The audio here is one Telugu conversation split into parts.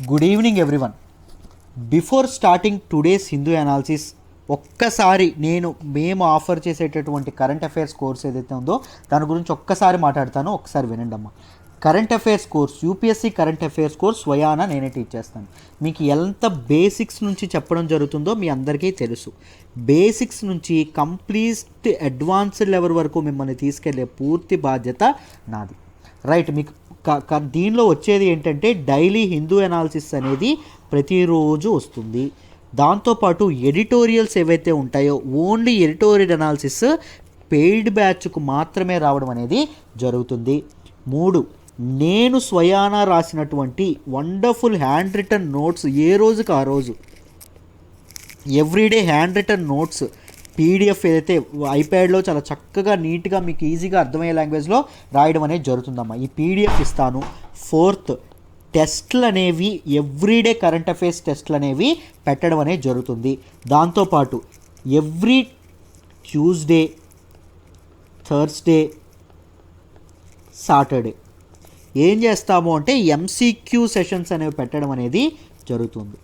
Good evening everyone. Before starting today's Hindu analysis ఒక్కసారి మేము ఆఫర్ చేసేటటువంటి కరెంట్ అఫైర్స్ కోర్స్ ఏదైతే ఉందో దాని గురించి ఒక్కసారి మాట్లాడతాను, ఒక్కసారి వినండి అమ్మా. Current affairs course, UPSC current affairs course స్వయానా నేనే టీచ్ చేస్తాను. మీకు ఎంత బేసిక్స్ నుంచి చెప్పడం జరుగుతుందో మీ అందరికీ తెలుసు. బేసిక్స్ నుంచి కంప్లీట్ అడ్వాన్స్డ్ లెవెల్ వరకు మిమ్మల్ని తీసుకెళ్లే పూర్తి బాధ్యత నాది. రైట్, మీకు దీనిలో వచ్చేది ఏంటంటే డైలీ హిందూ అనాలిసిస్ అనేది ప్రతిరోజు వస్తుంది. దాంతోపాటు ఎడిటోరియల్స్ ఏవైతే ఉంటాయో ఓన్లీ ఎడిటోరియల్ అనాలిసిస్ పెయిడ్ బ్యాచ్కు మాత్రమే రావడం అనేది జరుగుతుంది. 3, నేను స్వయానా రాసినటువంటి వండర్ఫుల్ హ్యాండ్ రిటన్ నోట్స్ ఏ రోజుకి ఆ రోజు everyday handwritten notes PDF ఏదైతే ఐప్యాడ్లో చాలా చక్కగా నీట్గా మీకు ఈజీగా అర్థమయ్యే లాంగ్వేజ్లో రాయడం అనేది జరుగుతుందమ్మా. ఈ పీడిఎఫ్ ఇస్తాను. 4th, టెస్ట్లు అనేవి ఎవ్రీడే కరెంట్ అఫైర్స్ టెస్ట్లు అనేవి పెట్టడం అనేది జరుగుతుంది. దాంతోపాటు ఎవ్రీ ట్యూస్డే, థర్స్డే, సాటర్డే ఏం చేస్తాము అంటే ఎంసీక్యూ సెషన్స్ అనేవి పెట్టడం అనేది జరుగుతుంది.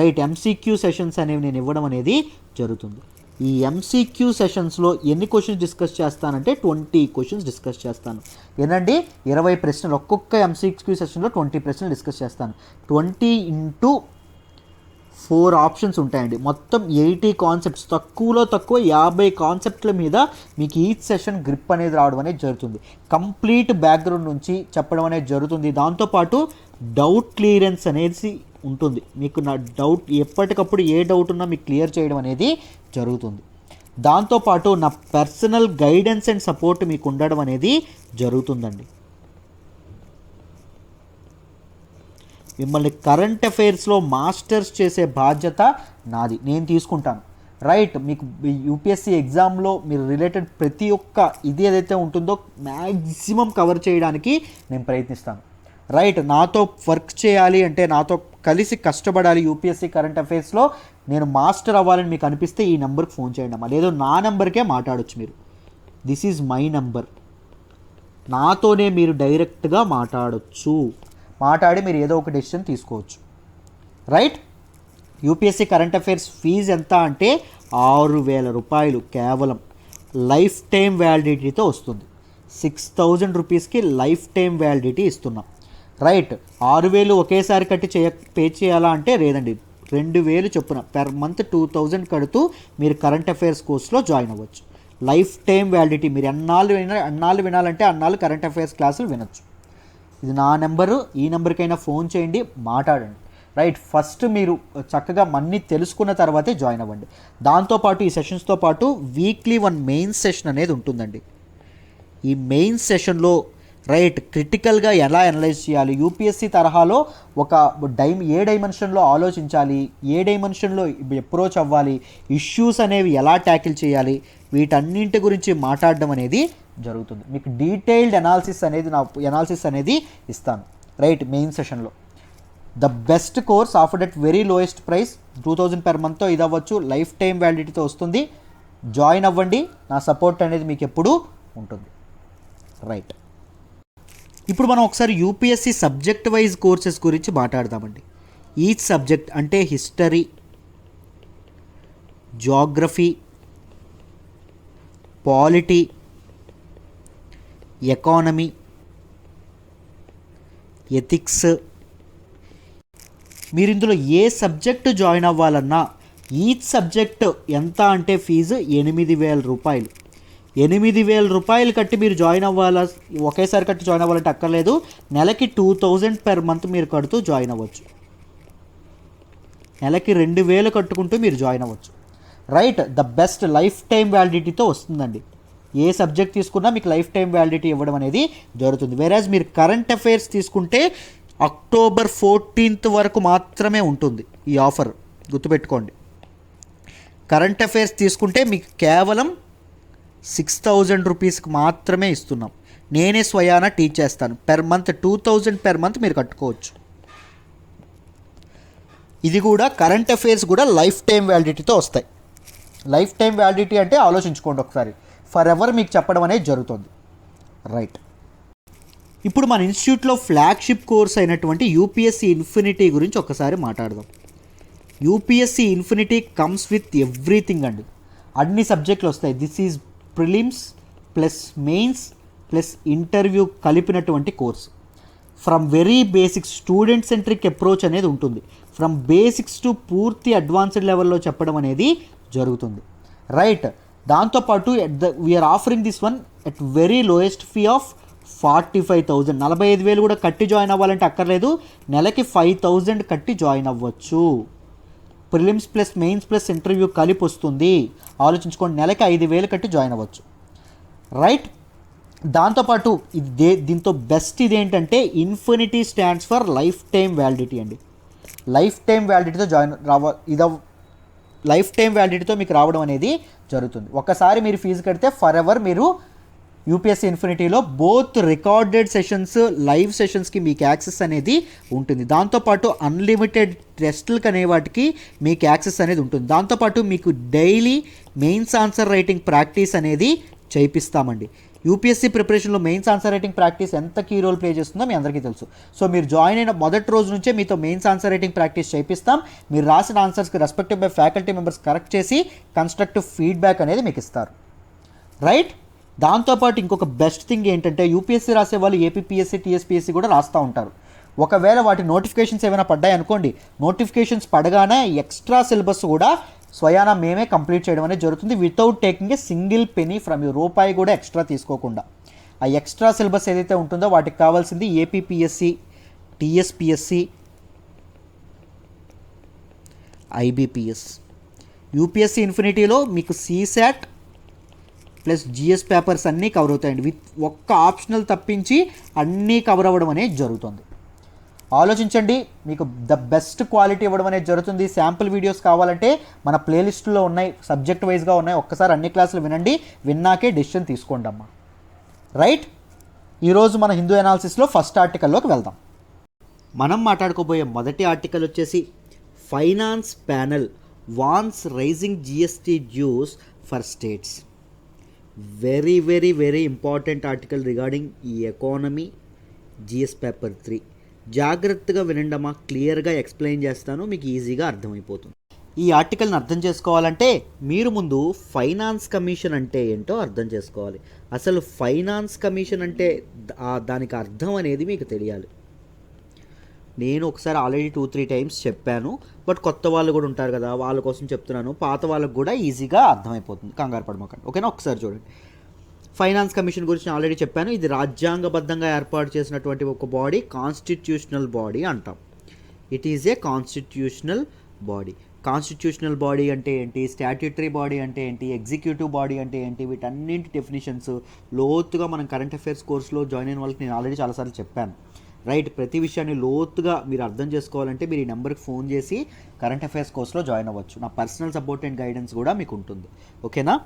రైట్, ఎంసీక్యూ సెషన్స్ అనేవి నేను ఇవ్వడం అనేది జరుగుతుంది. ఈ ఎంసీక్యూ సెషన్స్లో ఎన్ని క్వశ్చన్స్ డిస్కస్ చేస్తానంటే 20 క్వశ్చన్స్ డిస్కస్ చేస్తాను. ఏంటండి, 20 ప్రశ్నలు. ఒక్కొక్క ఎంసీక్యూ సెషన్లో 20 ప్రశ్నలు డిస్కస్ చేస్తాను. 20 × 4 ఆప్షన్స్ ఉంటాయండి. మొత్తం 80 కాన్సెప్ట్స్, తక్కువలో తక్కువ 50 కాన్సెప్ట్ల మీద మీకు ఈచ్ సెషన్ గ్రిప్ అనేది రావడం అనేది జరుగుతుంది. కంప్లీట్ బ్యాక్గ్రౌండ్ నుంచి చెప్పడం అనేది జరుగుతుంది. దాంతోపాటు డౌట్ క్లియరెన్స్ అనేది ఉంటుంది. మీకు నా డౌట్ ఎప్పటికప్పుడు ఏ డౌట్ ఉన్నా మీకు క్లియర్ చేయడం అనేది జరుగుతుంది. దాంతోపాటు నా పర్సనల్ గైడెన్స్ అండ్ సపోర్ట్ మీకు ఉండడం అనేది జరుగుతుందండి. మిమ్మల్ని కరెంట్ అఫైర్స్లో మాస్టర్స్ చేసే బాధ్యత నాది, నేను తీసుకుంటాను. రైట్, మీకు యూపీఎస్సీ ఎగ్జామ్లో మీరు రిలేటెడ్ ప్రతి ఒక్క ఇది ఏదైతే ఉంటుందో మ్యాక్సిమం కవర్ చేయడానికి నేను ప్రయత్నిస్తాను. రైట్, నాతో వర్క్ చేయాలి అంటే, నాతో కలిసి కష్టపడాలి యూపీఎస్సీ కరెంట్ అఫైర్స్లో నేను మాస్టర్ అవ్వాలని మీకు అనిపిస్తే ఈ నెంబర్కి ఫోన్ చేయండి అమ్మా. లేదు నా నెంబర్కే మాట్లాడొచ్చు మీరు. This is my number. నాతోనే మీరు డైరెక్ట్గా మాట్లాడి మీరు ఏదో ఒక డెసిషన్ తీసుకోవచ్చు. Right, UPSC current affairs fees ఎంత అంటే 6,000 రూపాయలు కేవలం. లైఫ్ టైం వ్యాలిడిటీతో వస్తుంది. 6,000 రూపీస్కి లైఫ్ టైం వ్యాలిడిటీ ఇస్తున్నాం. రైట్, 6,000 ఒకేసారి కట్టి పే చేయాలా అంటే లేదండి, 2,000 చొప్పున పెర్ మంత్ 2,000 కడుతూ మీరు కరెంట్ అఫైర్స్ కోర్స్లో జాయిన్ అవ్వచ్చు. లైఫ్ టైం వ్యాలిడిటీ, మీరు అన్నాళ్ళు వినాలంటే అన్నాళ్ళు కరెంట్ అఫైర్స్ క్లాసులు వినొచ్చు. ఇది నా నెంబరు. ఈ నెంబర్కైనా ఫోన్ చేయండి, మాట్లాడండి. రైట్, ఫస్ట్ మీరు చక్కగా అన్నీ తెలుసుకున్న తర్వాతే జాయిన్ అవ్వండి. దాంతోపాటు ఈ సెషన్స్తో పాటు వీక్లీ 1 మెయిన్ సెషన్ అనేది ఉంటుందండి. ఈ మెయిన్ సెషన్లో రైట్ క్రిటికల్గా ఎలా అనలైజ్ చేయాలి, యూపీఎస్సీ తరహాలో ఒక ఏ డైమెన్షన్లో ఆలోచించాలి, ఏ డైమెన్షన్లో అప్రోచ్ అవ్వాలి, ఇష్యూస్ అనేవి ఎలా ట్యాకిల్ చేయాలి, వీటన్నింటి గురించి మాట్లాడడం అనేది జరుగుతుంది. మీకు డీటెయిల్డ్ అనాలిసిస్ అనేది ఇస్తాను. రైట్, మెయిన్ సెషన్లో the best course offered at very lowest price 2,000 per monthతో ఇది అవ్వచ్చు. లైఫ్ టైం వ్యాలిడిటీతో వస్తుంది. జాయిన్ అవ్వండి, నా సపోర్ట్ అనేది మీకు ఎప్పుడూ ఉంటుంది. రైట్, ఇప్పుడు మనం ఒకసారి యూపీఎస్సీ సబ్జెక్ట్ వైజ్ కోర్సెస్ గురించి మాట్లాడదామండి. ఈచ్ సబ్జెక్ట్ అంటే history, geography, polity, economy, ethics, మీరు ఇందులో ఏ సబ్జెక్టు జాయిన్ అవ్వాలన్నా ఈచ్ సబ్జెక్ట్ ఎంత అంటే ఫీజు 8,000 రూపాయలు. 8,000 రూపాయలు కట్టి మీరు జాయిన్ అవ్వాలా, ఒకేసారి కట్టి జాయిన్ అవ్వాలంటే అక్కర్లేదు. నెలకి 2,000 per month మీరు కడుతూ జాయిన్ అవ్వచ్చు. నెలకి 2,000 కట్టుకుంటూ మీరు జాయిన్ అవ్వచ్చు. Right, the best life time వ్యాలిడిటీతో వస్తుందండి. ఏ సబ్జెక్ట్ తీసుకున్నా మీకు లైఫ్ టైం వ్యాలిడిటీ ఇవ్వడం అనేది జరుగుతుంది. వేరాజ్ మీరు కరెంట్ అఫైర్స్ తీసుకుంటే October 14th వరకు మాత్రమే ఉంటుంది ఈ ఆఫర్, గుర్తుపెట్టుకోండి. కరెంట్ అఫైర్స్ తీసుకుంటే మీకు కేవలం 6,000 రూపీస్కి మాత్రమే ఇస్తున్నాం. నేనే స్వయానా టీచ్ చేస్తాను. పెర్ మంత్ 2,000 per month మీరు కట్టుకోవచ్చు. ఇది కూడా కరెంట్ అఫైర్స్ కూడా లైఫ్ టైం వ్యాలిడిటీతో వస్తాయి. లైఫ్ టైం వ్యాలిడిటీ అంటే ఆలోచించుకోండి ఒకసారి, ఫర్ ఎవర్ మీకు చెప్పడం అనేది జరుగుతుంది. రైట్, ఇప్పుడు మన ఇన్స్టిట్యూట్లో ఫ్లాగ్షిప్ కోర్స్ అయినటువంటి యూపీఎస్సీ ఇన్ఫినిటీ గురించి ఒకసారి మాట్లాడదాం. UPSC infinity comes with everything అండి, అన్ని సబ్జెక్టులు వస్తాయి. This is prelims plus mains plus interview కలిపినటువంటి course. From very basics student centric approach అనేది ఉంటుంది. ఫ్రమ్ బేసిక్స్ టు పూర్తి అడ్వాన్స్డ్ లెవెల్లో చెప్పడం అనేది జరుగుతుంది, రైట్. దాంతోపాటు we are offering this one at very lowest fee of 45,000. 45,000 కూడా కట్టి జాయిన్ అవ్వాలంటే అక్కర్లేదు, నెలకి 5,000 కట్టి జాయిన్ అవ్వచ్చు. Prelims plus mains plus interview కలిపి వస్తుంది. ఆలోచించుకోండి, నెలకి 5,000 కట్టి జాయిన్ అవ్వచ్చు, రైట్. దాంతోపాటు దీంతో బెస్ట్ ఇది ఏంటంటే infinity stands for life time validity అండి. లైఫ్ టైం వ్యాలిడిటీతో లైఫ్ టైం వ్యాలిడిటీతో మీకు రావడం అనేది జరుగుతుంది. ఒక్కసారి మీరు ఫీజు కడితే ఫర్ ఎవర్ మీరు యూపీఎస్సీ ఇన్ఫినిటీలో బోత్ రికార్డెడ్ సెషన్స్ లైవ్ సెషన్స్కి మీకు యాక్సెస్ అనేది ఉంటుంది. దాంతోపాటు అన్లిమిటెడ్ టెస్టులకు అనే వాటికి మీకు యాక్సెస్ అనేది ఉంటుంది. దాంతోపాటు మీకు daily mains answer writing practice అనేది చేయిస్తామండి. యూపీఎస్సీ ప్రిపరేషన్లో మెయిన్స్ ఆన్సర్ రైటింగ్ ప్రాక్టీస్ ఎంత కీ రోల్ ప్లే చేస్తుందో మీ అందరికీ తెలుసు. సో మీరు జాయిన్ అయిన మొదటి రోజు నుంచే మీతో మెయిన్స్ ఆన్సర్ రైటింగ్ ప్రాక్టీస్ చేయిస్తాం. మీరు రాసిన ఆన్సర్స్కి respective by faculty members correct చేసి కన్స్ట్రక్టివ్ ఫీడ్బ్యాక్ అనేది మీకు ఇస్తారు, రైట్. దాంతోపాటు ఇంకొక బెస్ట్ థింగ్ ఏంటంటే యూపీఎస్సీ రాసే వాళ్ళు ఏపీపీఎస్సీ టీఎస్పీఎస్సీ కూడా రాస్తూ ఉంటారు. ఒకవేళ వాటి నోటిఫికేషన్స్ ఏమైనా పడ్డాయి అనుకోండి, నోటిఫికేషన్స్ పడగానే ఎక్స్ట్రా సిలబస్ కూడా స్వయానా మేమే కంప్లీట్ చేయడం అనేది జరుగుతుంది without taking a single penny from you. రూపాయి కూడా ఎక్స్ట్రా తీసుకోకుండా. ఆ ఎక్స్ట్రా సిలబస్ ఏదైతే ఉంటుందో వాటికి కావాల్సింది ఏపీపీఎస్సీ, టీఎస్పీఎస్సీ, ఐబీపీఎస్. యూపీఎస్సీ ఇన్ఫినిటీలో మీకు సీసాట్ ప్లస్ జిఎస్ పేపర్స్ అన్నీ కవర్ అవుతాయండి. విత్ ఒక్క ఆప్షనల్ తప్పించి అన్నీ కవర్ అవ్వడం అనేది జరుగుతుంది. ఆలోచించండి, మీకు ద బెస్ట్ క్వాలిటీ ఇవ్వడం అనేది జరుగుతుంది. శాంపుల్ వీడియోస్ కావాలంటే మన ప్లేలిస్టులో ఉన్నాయి, సబ్జెక్ట్ వైజ్గా ఉన్నాయి. ఒక్కసారి అన్ని క్లాసులు వినండి, విన్నాకే డెసిషన్ తీసుకోండి అమ్మా, రైట్. ఈరోజు మన హిందూ అనాలిసిస్లో ఫస్ట్ ఆర్టికల్లోకి వెళ్దాం. మనం మాట్లాడుకోబోయే మొదటి ఆర్టికల్ వచ్చేసి finance panel wants rising GST dues for states. Very very very important article regarding ఈ ఎకానమీ జిఎస్ పేపర్ 3. జాగ్రత్తగా వినండమ్మా, క్లియర్గా ఎక్స్ప్లెయిన్ చేస్తాను, మీకు ఈజీగా అర్థమైపోతుంది. ఈ ఆర్టికల్ని అర్థం చేసుకోవాలంటే మీరు ముందు ఫైనాన్స్ కమిషన్ అంటే ఏంటో అర్థం చేసుకోవాలి. అసలు ఫైనాన్స్ కమిషన్ అంటే దానికి అర్థం అనేది మీకు తెలియాలి. నేను ఒకసారి ఆల్రెడీ 2-3 టైమ్స్ చెప్పాను, బట్ కొత్త వాళ్ళు కూడా ఉంటారు కదా, వాళ్ళ కోసం చెప్తున్నాను. పాత వాళ్ళకు కూడా ఈజీగా అర్థమైపోతుంది, కంగారు పడమాకండి, ఓకేనా. ఒకసారి చూడండి, ఫైనాన్స్ కమిషన్ గురించి నేను ఆల్రెడీ చెప్పాను. ఇది రాజ్యాంగబద్ధంగా ఏర్పాటు చేసినటువంటి ఒక బాడీ, కాన్స్టిట్యూషనల్ బాడీ అంటాం. It is a constitutional body. Constitutional body అంటే ఏంటి, స్టాట్యూటరీ బాడీ అంటే ఏంటి, ఎగ్జిక్యూటివ్ బాడీ అంటే ఏంటి, వీటన్నింటి డెఫినేషన్స్ లోతుగా మనం కరెంట్ అఫైర్స్ కోర్సులో జాయిన్ అయిన వాళ్ళకి నేను ఆల్రెడీ చాలాసార్లు చెప్పాను, రైట్. ప్రతి విషయాన్ని లోతుగా మీరు అర్థం చేసుకోవాలంటే మీరు ఈ నెంబర్కి ఫోన్ చేసి కరెంట్ అఫైర్స్ కోర్సులో జాయిన్ అవ్వచ్చు. నా పర్సనల్ సపోర్ట్ అండ్ గైడెన్స్ కూడా మీకు ఉంటుంది, ఓకేనా.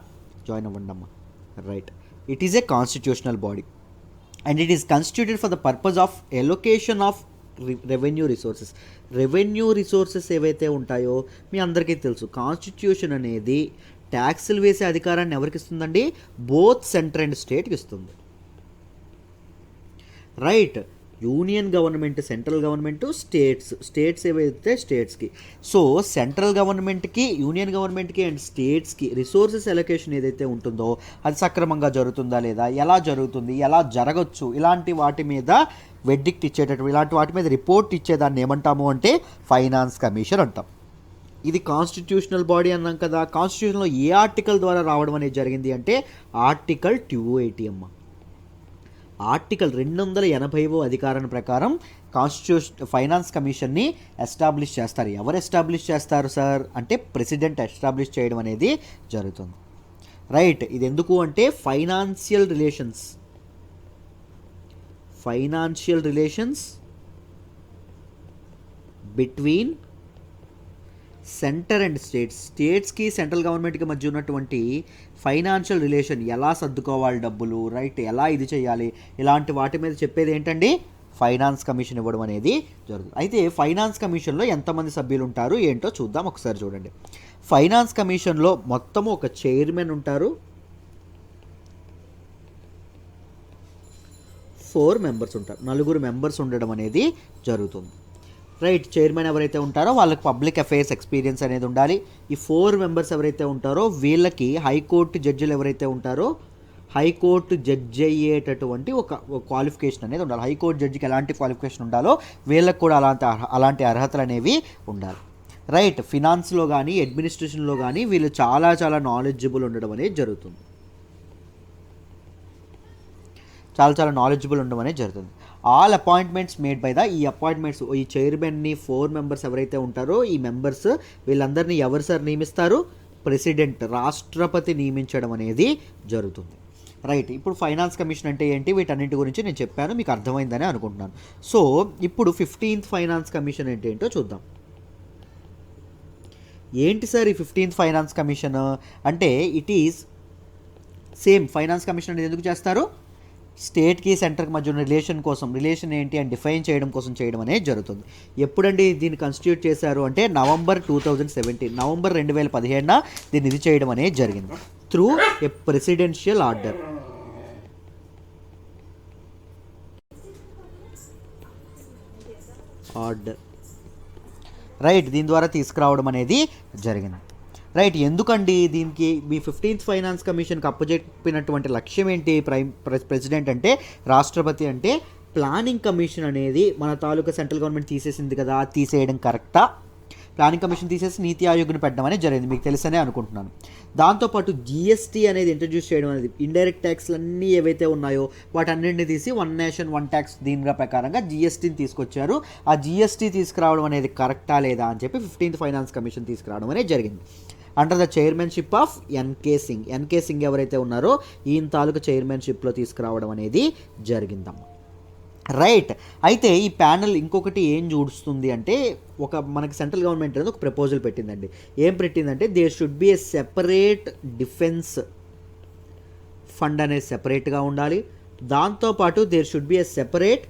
జాయిన్ అవ్వండి అమ్మా, right. It is a constitutional body and it is constituted for the purpose of allocation of revenue resources. Revenue resources ఏవైతే ఉంటాయో మీ అందరికీ తెలుసు, కాన్స్టిట్యూషన్ అనేది ట్యాక్సులు వేసే అధికారాన్ని ఎవరికి ఇస్తుందండి, బోత్ సెంటర్ అండ్ స్టేట్కి ఇస్తుంది, right. Union government, central government, states ఏవైతే స్టేట్స్కి. సో సెంట్రల్ గవర్నమెంట్కి, యూనియన్ గవర్నమెంట్కి అండ్ స్టేట్స్కి రిసోర్సెస్ అలొకేషన్ ఏదైతే ఉంటుందో అది సక్రమంగా జరుగుతుందా లేదా, ఎలా జరుగుతుంది, ఎలా జరగచ్చు, ఇలాంటి వాటి మీద వెడ్డిక్ట్ ఇచ్చేటటువంటి, ఇలాంటి వాటి మీద రిపోర్ట్ ఇచ్చేదాన్ని ఏమంటాము అంటే ఫైనాన్స్ కమిషన్ అంటాం. ఇది కాన్స్టిట్యూషనల్ బాడీ అన్నాం కదా. కాన్స్టిట్యూషన్లో ఏ ఆర్టికల్ ద్వారా రావడం అనేది జరిగింది అంటే ఆర్టికల్ 280 అమ్మ. ఆర్టికల్ 280వ అధికారం ప్రకారం ఫైనాన్స్ కమిషన్ని ఎస్టాబ్లిష్ చేస్తారు. ఎవరు ఎస్టాబ్లిష్ చేస్తారు సార్ అంటే ప్రెసిడెంట్ ఎస్టాబ్లిష్ చేయడం అనేది జరుగుతుంది, రైట్. ఇది ఎందుకు అంటే financial relations between centre and స్టేట్స్కి సెంట్రల్ గవర్నమెంట్కి మధ్య ఉన్నటువంటి ఫైనాన్షియల్ రిలేషన్, ఎలా సర్దుకోవాలి డబ్బులు, రైట్, ఎలా ఇది చేయాలి, ఇలాంటి వాటి మీద చెప్పేది ఏంటండి ఫైనాన్స్ కమిషన్ ఇవ్వడం అనేది జరుగుతుంది. అయితే ఫైనాన్స్ కమిషన్లో ఎంతమంది సభ్యులు ఉంటారు ఏంటో చూద్దాం. ఒకసారి చూడండి, ఫైనాన్స్ కమిషన్లో మొత్తము ఒక చైర్మన్ ఉంటారు, 4 మెంబర్స్ ఉంటారు, 4 మెంబర్స్ ఉండడం అనేది జరుగుతుంది. రైట్, చైర్మన్ ఎవరైతే ఉంటారో వాళ్ళకి పబ్లిక్ అఫైర్స్ ఎక్స్పీరియన్స్ అనేది ఉండాలి. ఈ 4 మెంబర్స్ ఎవరైతే ఉంటారో వీళ్ళకి హైకోర్టు జడ్జిలు ఎవరైతే ఉంటారో హైకోర్టు జడ్జి అయ్యేటటువంటి ఒక క్వాలిఫికేషన్ అనేది ఉండాలి. హైకోర్టు జడ్జికి ఎలాంటి క్వాలిఫికేషన్ ఉండాలో వీళ్ళకి కూడా అలాంటి అర్హతలు అనేవి ఉండాలి. రైట్, ఫినాన్స్లో కానీ అడ్మినిస్ట్రేషన్లో కానీ వీళ్ళు చాలా చాలా నాలెడ్జబుల్ ఉండడం అనేది జరుగుతుంది. చాలా నాలెడ్జబుల్ ఉండడం అనేది జరుగుతుంది. ఆల్ అపాయింట్మెంట్స్ మేడ్ బై ఈ అపాయింట్మెంట్స్, ఈ చైర్మన్ని 4 మెంబర్స్ ఎవరైతే ఉంటారో ఈ మెంబర్స్ వీళ్ళందరినీ ఎవరు సార్ నియమిస్తారు? ప్రెసిడెంట్, రాష్ట్రపతి నియమించడం అనేది జరుగుతుంది. రైట్, ఇప్పుడు ఫైనాన్స్ కమిషన్ అంటే ఏంటి, వీటన్నింటి గురించి నేను చెప్పాను, మీకు అర్థమైందని అనుకుంటున్నాను. సో ఇప్పుడు 15th ఫైనాన్స్ కమిషన్ అంటే ఏంటో చూద్దాం. ఏంటి సార్ ఈ 15th ఫైనాన్స్ కమిషన్ అంటే? It is same finance commission అనేది ఎందుకు చేస్తారు? స్టేట్కి సెంటర్కి మధ్య ఉన్న రిలేషన్ ఏంటి అని డిఫైన్ చేయడం కోసం చేయడం అనేది జరుగుతుంది. ఎప్పుడండి దీన్ని కాన్స్టిట్యూట్ చేశారు అంటే నవంబర్ 2017, నవంబర్ 2017 దీన్ని ఇది చేయడం అనేది జరిగింది through a presidential order. Right, దీని ద్వారా తీసుకురావడం అనేది జరిగింది. రైట్, ఎందుకండి దీనికి మీ 15th ఫైనాన్స్ కమిషన్కి అప్పచెప్పినటువంటి లక్ష్యం ఏంటి? ప్రెసిడెంట్ అంటే రాష్ట్రపతి అంటే ప్లానింగ్ కమిషన్ అనేది మన తాలూకా సెంట్రల్ గవర్నమెంట్ తీసేసింది కదా, తీసేయడం కరెక్టా? ప్లానింగ్ కమిషన్ తీసేసి నీతి ఆయోగ్ని పెట్టడం అనేది జరిగింది, మీకు తెలుసనే అనుకుంటున్నాను. దాంతోపాటు జిఎస్టీ అనేది ఇంట్రడ్యూస్ చేయడం అనేది, ఇండైరెక్ట్ ట్యాక్స్లు అన్నీ ఏవైతే ఉన్నాయో వాటన్నింటినీ తీసి 1 నేషన్ 1 ట్యాక్స్ దీని ప్రకారంగా జిఎస్టీని తీసుకొచ్చారు. ఆ జిఎస్టీ తీసుకురావడం అనేది కరెక్టా లేదా అని చెప్పి 15th ఫైనాన్స్ కమిషన్ తీసుకురావడం అనేది జరిగింది. Under the chairmanship of NK Singh ఎవరైతే ఉన్నారో ఈయన తాలూకు చైర్మన్షిప్లో తీసుకురావడం అనేది జరిగిందమ్మా. రైట్, అయితే ఈ ప్యానెల్ ఇంకొకటి ఏం చూస్తుంది అంటే మనకి సెంట్రల్ గవర్నమెంట్ అనేది ఒక ప్రపోజల్ పెట్టిందండి. ఏం పెట్టిందంటే there should be a separate defence fund అనేది సెపరేట్గా ఉండాలి. దాంతోపాటు there should be a separate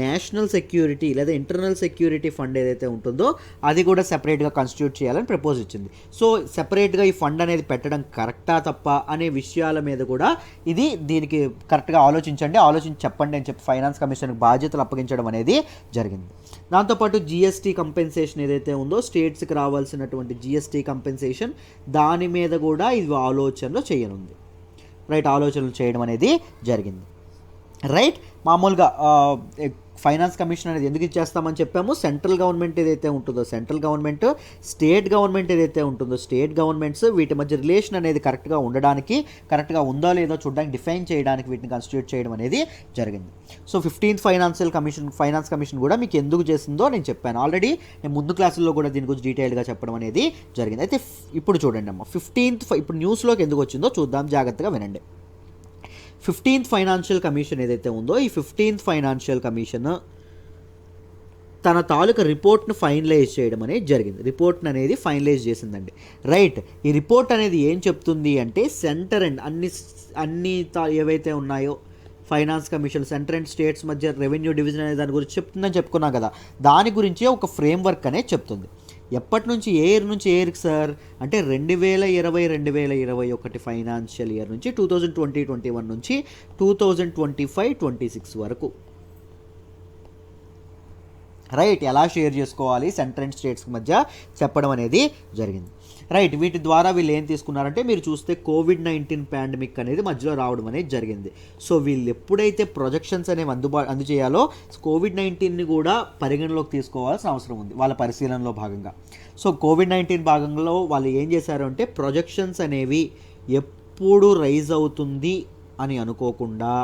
national security లేదా ఇంటర్నల్ సెక్యూరిటీ ఫండ్ ఏదైతే ఉంటుందో అది కూడా సెపరేట్గా కాన్స్టిట్యూట్ చేయాలని ప్రపోజ్ ఇచ్చింది. సో సెపరేట్గా ఈ ఫండ్ అనేది పెట్టడం కరెక్టా తప్ప అనే విషయాల మీద కూడా దీనికి కరెక్ట్గా ఆలోచించి చెప్పండి అని చెప్పి ఫైనాన్స్ కమిషన్కి బాధ్యతలు అప్పగించడం అనేది జరిగింది. దాంతోపాటు జిఎస్టీ కంపెన్సేషన్ ఏదైతే ఉందో స్టేట్స్కి రావాల్సినటువంటి జిఎస్టీ కంపెన్సేషన్ దాని మీద కూడా ఇది ఆలోచనలు చేయనుంది. రైట్, ఆలోచనలు చేయడం అనేది జరిగింది. రైట్, మామూలుగా ఫైనాన్స్ కమిషన్ అనేది ఎందుకు ఇచ్చేస్తామని చెప్పాము? సెంట్రల్ గవర్నమెంట్ ఏదైతే ఉంటుందో స్టేట్ గవర్నమెంట్ ఏదైతే ఉంటుందో స్టేట్ గవర్నమెంట్స్ వీటి మధ్య రిలేషన్ అనేది కరెక్ట్గా ఉండడానికి, కరెక్ట్గా ఉందో లేదో చూడడానికి, డిఫైన్ చేయడానికి వీటిని కాన్స్టిట్యూట్ చేయడం అనేది జరిగింది. సో 15th ఫైనాన్స్ కమిషన్ కూడా మీకు ఎందుకు చేసిందో నేను చెప్పాను ఆల్రెడీ. నేను ముందు క్లాసుల్లో కూడా దీని గురించి డీటెయిల్గా చెప్పడం అనేది జరిగింది. అయితే ఇప్పుడు చూడండి అమ్మ, ఇప్పుడు న్యూస్లోకి ఎందుకు వచ్చిందో చూద్దాం, జాగ్రత్తగా వినండి. 15th ఫైనాన్షియల్ కమిషన్ ఏదైతే ఉందో ఈ 15th ఫైనాన్షియల్ కమిషన్ తన తాలూకా రిపోర్ట్ను ఫైనలైజ్ చేయడం అనేది జరిగింది. రిపోర్ట్ని అనేది ఫైనలైజ్ చేసిందండి. రైట్, ఈ రిపోర్ట్ అనేది ఏం చెప్తుంది అంటే సెంటర్ అండ్ అన్ని ఏవైతే ఉన్నాయో finance commission centre and states మధ్య రెవెన్యూ డివిజన్ అనే దాని గురించి చెప్తుందని చెప్పుకున్నాం కదా, దాని గురించే ఒక ఫ్రేమ్వర్క్ అనేది చెప్తుంది. ఎప్పటి నుంచి ఏ ఇయర్ నుంచి ఏ ఇయర్కి సార్ అంటే 2020-2021 ఫైనాన్షియల్ ఇయర్ నుంచి 2020-21 నుంచి 2025-26 వరకు. రైట్, ఎలా షేర్ చేసుకోవాలి సెంటర్ అండ్ స్టేట్స్ మధ్య చెప్పడం అనేది జరిగింది. రైట్, వీటి ద్వారా వీళ్ళు ఏం తీసుకున్నారంటే మీరు చూస్తే COVID-19 పాండమిక్ అనేది మధ్యలో రావడం అనేది జరిగింది. సో వీళ్ళు ఎప్పుడైతే ప్రొజెక్షన్స్ అనేవి అందజేయాలో COVID-19ని కూడా పరిగణలోకి తీసుకోవాల్సిన అవసరం ఉంది వాళ్ళ పరిశీలనలో భాగంగా. సో COVID-19 భాగంలో వాళ్ళు ఏం చేశారు అంటే ప్రొజెక్షన్స్ అనేవి ఎప్పుడు రైజ్ అవుతుంది అని అనుకోకుండా,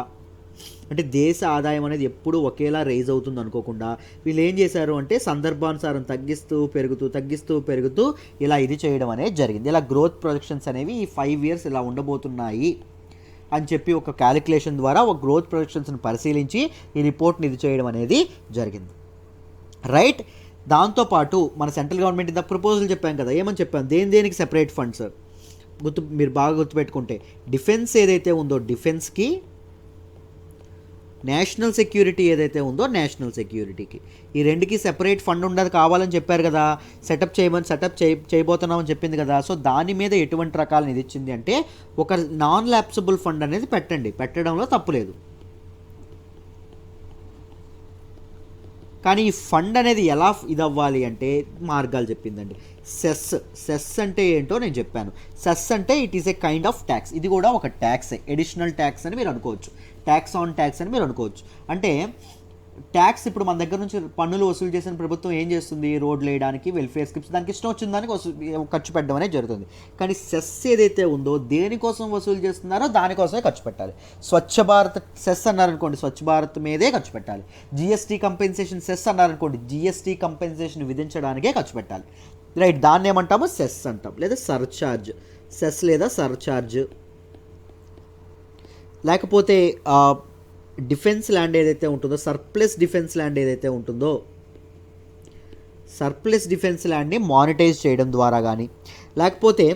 అంటే దేశ ఆదాయం అనేది ఎప్పుడు ఒకేలా రైజ్ అవుతుంది అనుకోకుండా వీళ్ళు ఏం చేశారు అంటే సందర్భానుసారం తగ్గిస్తూ పెరుగుతూ ఇలా ఇది చేయడం అనేది జరిగింది. ఇలా గ్రోత్ ప్రొజెక్షన్స్ అనేవి ఈ 5 years ఇలా ఉండబోతున్నాయి అని చెప్పి ఒక క్యాలిక్యులేషన్ ద్వారా ఒక గ్రోత్ ప్రొజెక్షన్స్ని పరిశీలించి ఈ రిపోర్ట్ని ఇది చేయడం అనేది జరిగింది. రైట్, దాంతోపాటు మన సెంట్రల్ గవర్నమెంట్ ఇంత ప్రపోజల్ చెప్పాం కదా, ఏమని చెప్పాం, దేనికి సెపరేట్ ఫండ్స్ మీరు బాగా గుర్తుపెట్టుకుంటే డిఫెన్స్ ఏదైతే ఉందో డిఫెన్స్కి, నేషనల్ సెక్యూరిటీ ఏదైతే ఉందో నేషనల్ సెక్యూరిటీకి, ఈ రెండుకి సెపరేట్ ఫండ్ ఉండదు కావాలని చెప్పారు కదా, సెటప్ చేయబోతున్నామని చెప్పింది కదా. సో దాని మీద ఎటువంటి రకాల నిధి ఇచ్చింది అంటే ఒక నాన్ ల్యాప్సబుల్ ఫండ్ అనేది పెట్టడంలో తప్పు లేదు. కానీ ఈ ఫండ్ అనేది ఎలా ఇది అవ్వాలి అంటే మార్గాలు చెప్పిందండి. సెస్ అంటే ఏంటో నేను చెప్పాను. సెస్ అంటే it is a kind of tax. ఇది కూడా ఒక ట్యాక్సే, ఎడిషనల్ ట్యాక్స్ అని మీరు అనుకోవచ్చు, ట్యాక్స్ ఆన్ ట్యాక్స్ అని మీరు అనుకోవచ్చు. అంటే ట్యాక్స్ ఇప్పుడు మన దగ్గర నుంచి పన్నులు వసూలు చేసిన ప్రభుత్వం ఏం చేస్తుంది, రోడ్లు వేయడానికి, వెల్ఫేర్ స్కీమ్స్, దానికి ఇష్టం వచ్చిన దానికి ఖర్చు పెట్టడం అనేది జరుగుతుంది. కానీ సెస్ ఏదైతే ఉందో దేనికోసం వసూలు చేస్తున్నారో దానికోసమే ఖర్చు పెట్టాలి. స్వచ్ఛ భారత్ సెస్ అన్నారనుకోండి, స్వచ్ఛ భారత్ మీదే ఖర్చు పెట్టాలి. జిఎస్టీ కంపెన్సేషన్ సెస్ అన్నారనుకోండి, జిఎస్టీ కంపెన్సేషన్ విధించడానికే ఖర్చు పెట్టాలి. రైట్, దాన్ని ఏమంటాము, సెస్ అంటాం, లేదా సర్చార్జ్. సెస్ లేదా సర్చార్జ్. లేకపోతే డిఫెన్స్ ల్యాండ్ ఏదైతే ఉంటుందో, సర్ప్లస్ డిఫెన్స్ ల్యాండ్ ఏదైతే ఉంటుందో, సర్ప్లస్ డిఫెన్స్ ల్యాండ్ని మానిటైజ్ చేయడం ద్వారా కానీ, లేకపోతే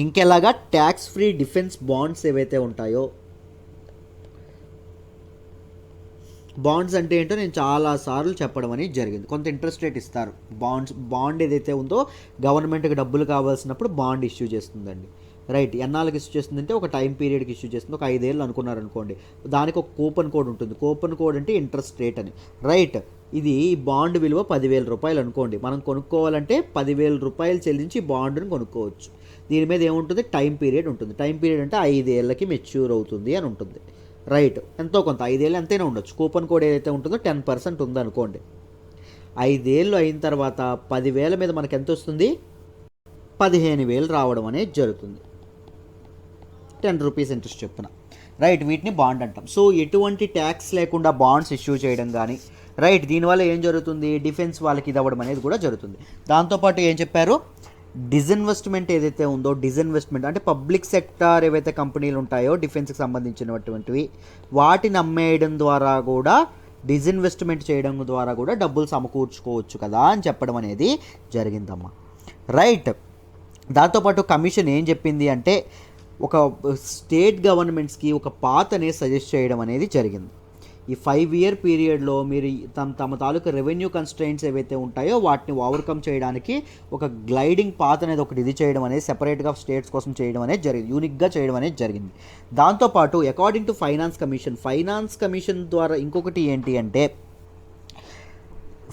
ఇంకెలాగా ట్యాక్స్ ఫ్రీ డిఫెన్స్ బాండ్స్ ఏవైతే ఉంటాయో, బాండ్స్ అంటే ఏంటో నేను చాలాసార్లు చెప్పడం అనేది జరిగింది. కొంత ఇంట్రెస్ట్ రేట్ ఇస్తారు. బాండ్ ఏదైతే ఉందో గవర్నమెంట్కి డబ్బులు కావాల్సినప్పుడు బాండ్ ఇష్యూ చేస్తుందండి. రైట్, ఎన్నాళ్ళకి ఇష్యూ చేస్తుందంటే ఒక టైం పీరియడ్కి ఇష్యూ చేస్తుంది. ఒక 5 ఏళ్ళు అనుకున్నారనుకోండి, దానికి ఒక కూపన్ కోడ్ ఉంటుంది. కూపన్ కోడ్ అంటే ఇంట్రెస్ట్ రేట్ అని. రైట్, ఇది బాండ్ విలువ 10,000 రూపాయలు అనుకోండి. మనం కొనుక్కోవాలంటే 10,000 రూపాయలు చెల్లించి బాండ్ని కొనుక్కోవచ్చు. దీని మీద ఏముంటుంది, టైం పీరియడ్ ఉంటుంది. టైం పీరియడ్ అంటే 5 ఏళ్ళకి మెచ్యూర్ అవుతుంది అని ఉంటుంది. రైట్, ఎంతో కొంత 5 ఏళ్ళు ఎంతైనా ఉండొచ్చు. కూపన్ కోడ్ ఏదైతే ఉంటుందో 10% ఉందనుకోండి. 5 ఏళ్ళు అయిన తర్వాత 10,000 మీద మనకు ఎంత వస్తుంది, 15,000 రావడం అనేది జరుగుతుంది. 10 రూపీస్ ఇంట్రెస్ట్ చెప్తున్న. రైట్, వీటిని బాండ్ అంటాం. సో ఎటువంటి ట్యాక్స్ లేకుండా బాండ్స్ ఇష్యూ చేయడం కానీ, రైట్, దీనివల్ల ఏం జరుగుతుంది, డిఫెన్స్ వాళ్ళకి ఇది అవ్వడం అనేది కూడా జరుగుతుంది. దాంతోపాటు ఏం చెప్పారు, డిజిన్వెస్ట్మెంట్ ఏదైతే ఉందో, డిజిన్వెస్ట్మెంట్ అంటే పబ్లిక్ సెక్టార్ ఏవైతే కంపెనీలు ఉంటాయో డిఫెన్స్కి సంబంధించినటువంటివి, వాటిని అమ్మేయడం ద్వారా కూడా, డిజిన్వెస్ట్మెంట్ చేయడం ద్వారా కూడా డబ్బులు సమకూర్చుకోవచ్చు కదా అని చెప్పడం అనేది జరిగిందమ్మా. రైట్, దాంతోపాటు కమిషన్ ఏం చెప్పింది అంటే ఒక స్టేట్ గవర్నమెంట్స్కి ఒక పాత్ అనేది సజెస్ట్ చేయడం అనేది జరిగింది. ఈ 5 ఇయర్ పీరియడ్లో మీరు తమ తాలూకా రెవెన్యూ కన్స్ట్రెయింట్స్ ఏవైతే ఉంటాయో వాటిని ఓవర్కమ్ చేయడానికి ఒక గ్లైడింగ్ పాత్ అనేది ఒకటి ఇది చేయడం అనేది సెపరేట్గా స్టేట్స్ కోసం చేయడం అనేది జరిగింది, యూనిక్గా చేయడం అనేది జరిగింది. దాంతోపాటు అకార్డింగ్ టు ఫైనాన్స్ కమిషన్ ద్వారా ఇంకొకటి ఏంటి అంటే,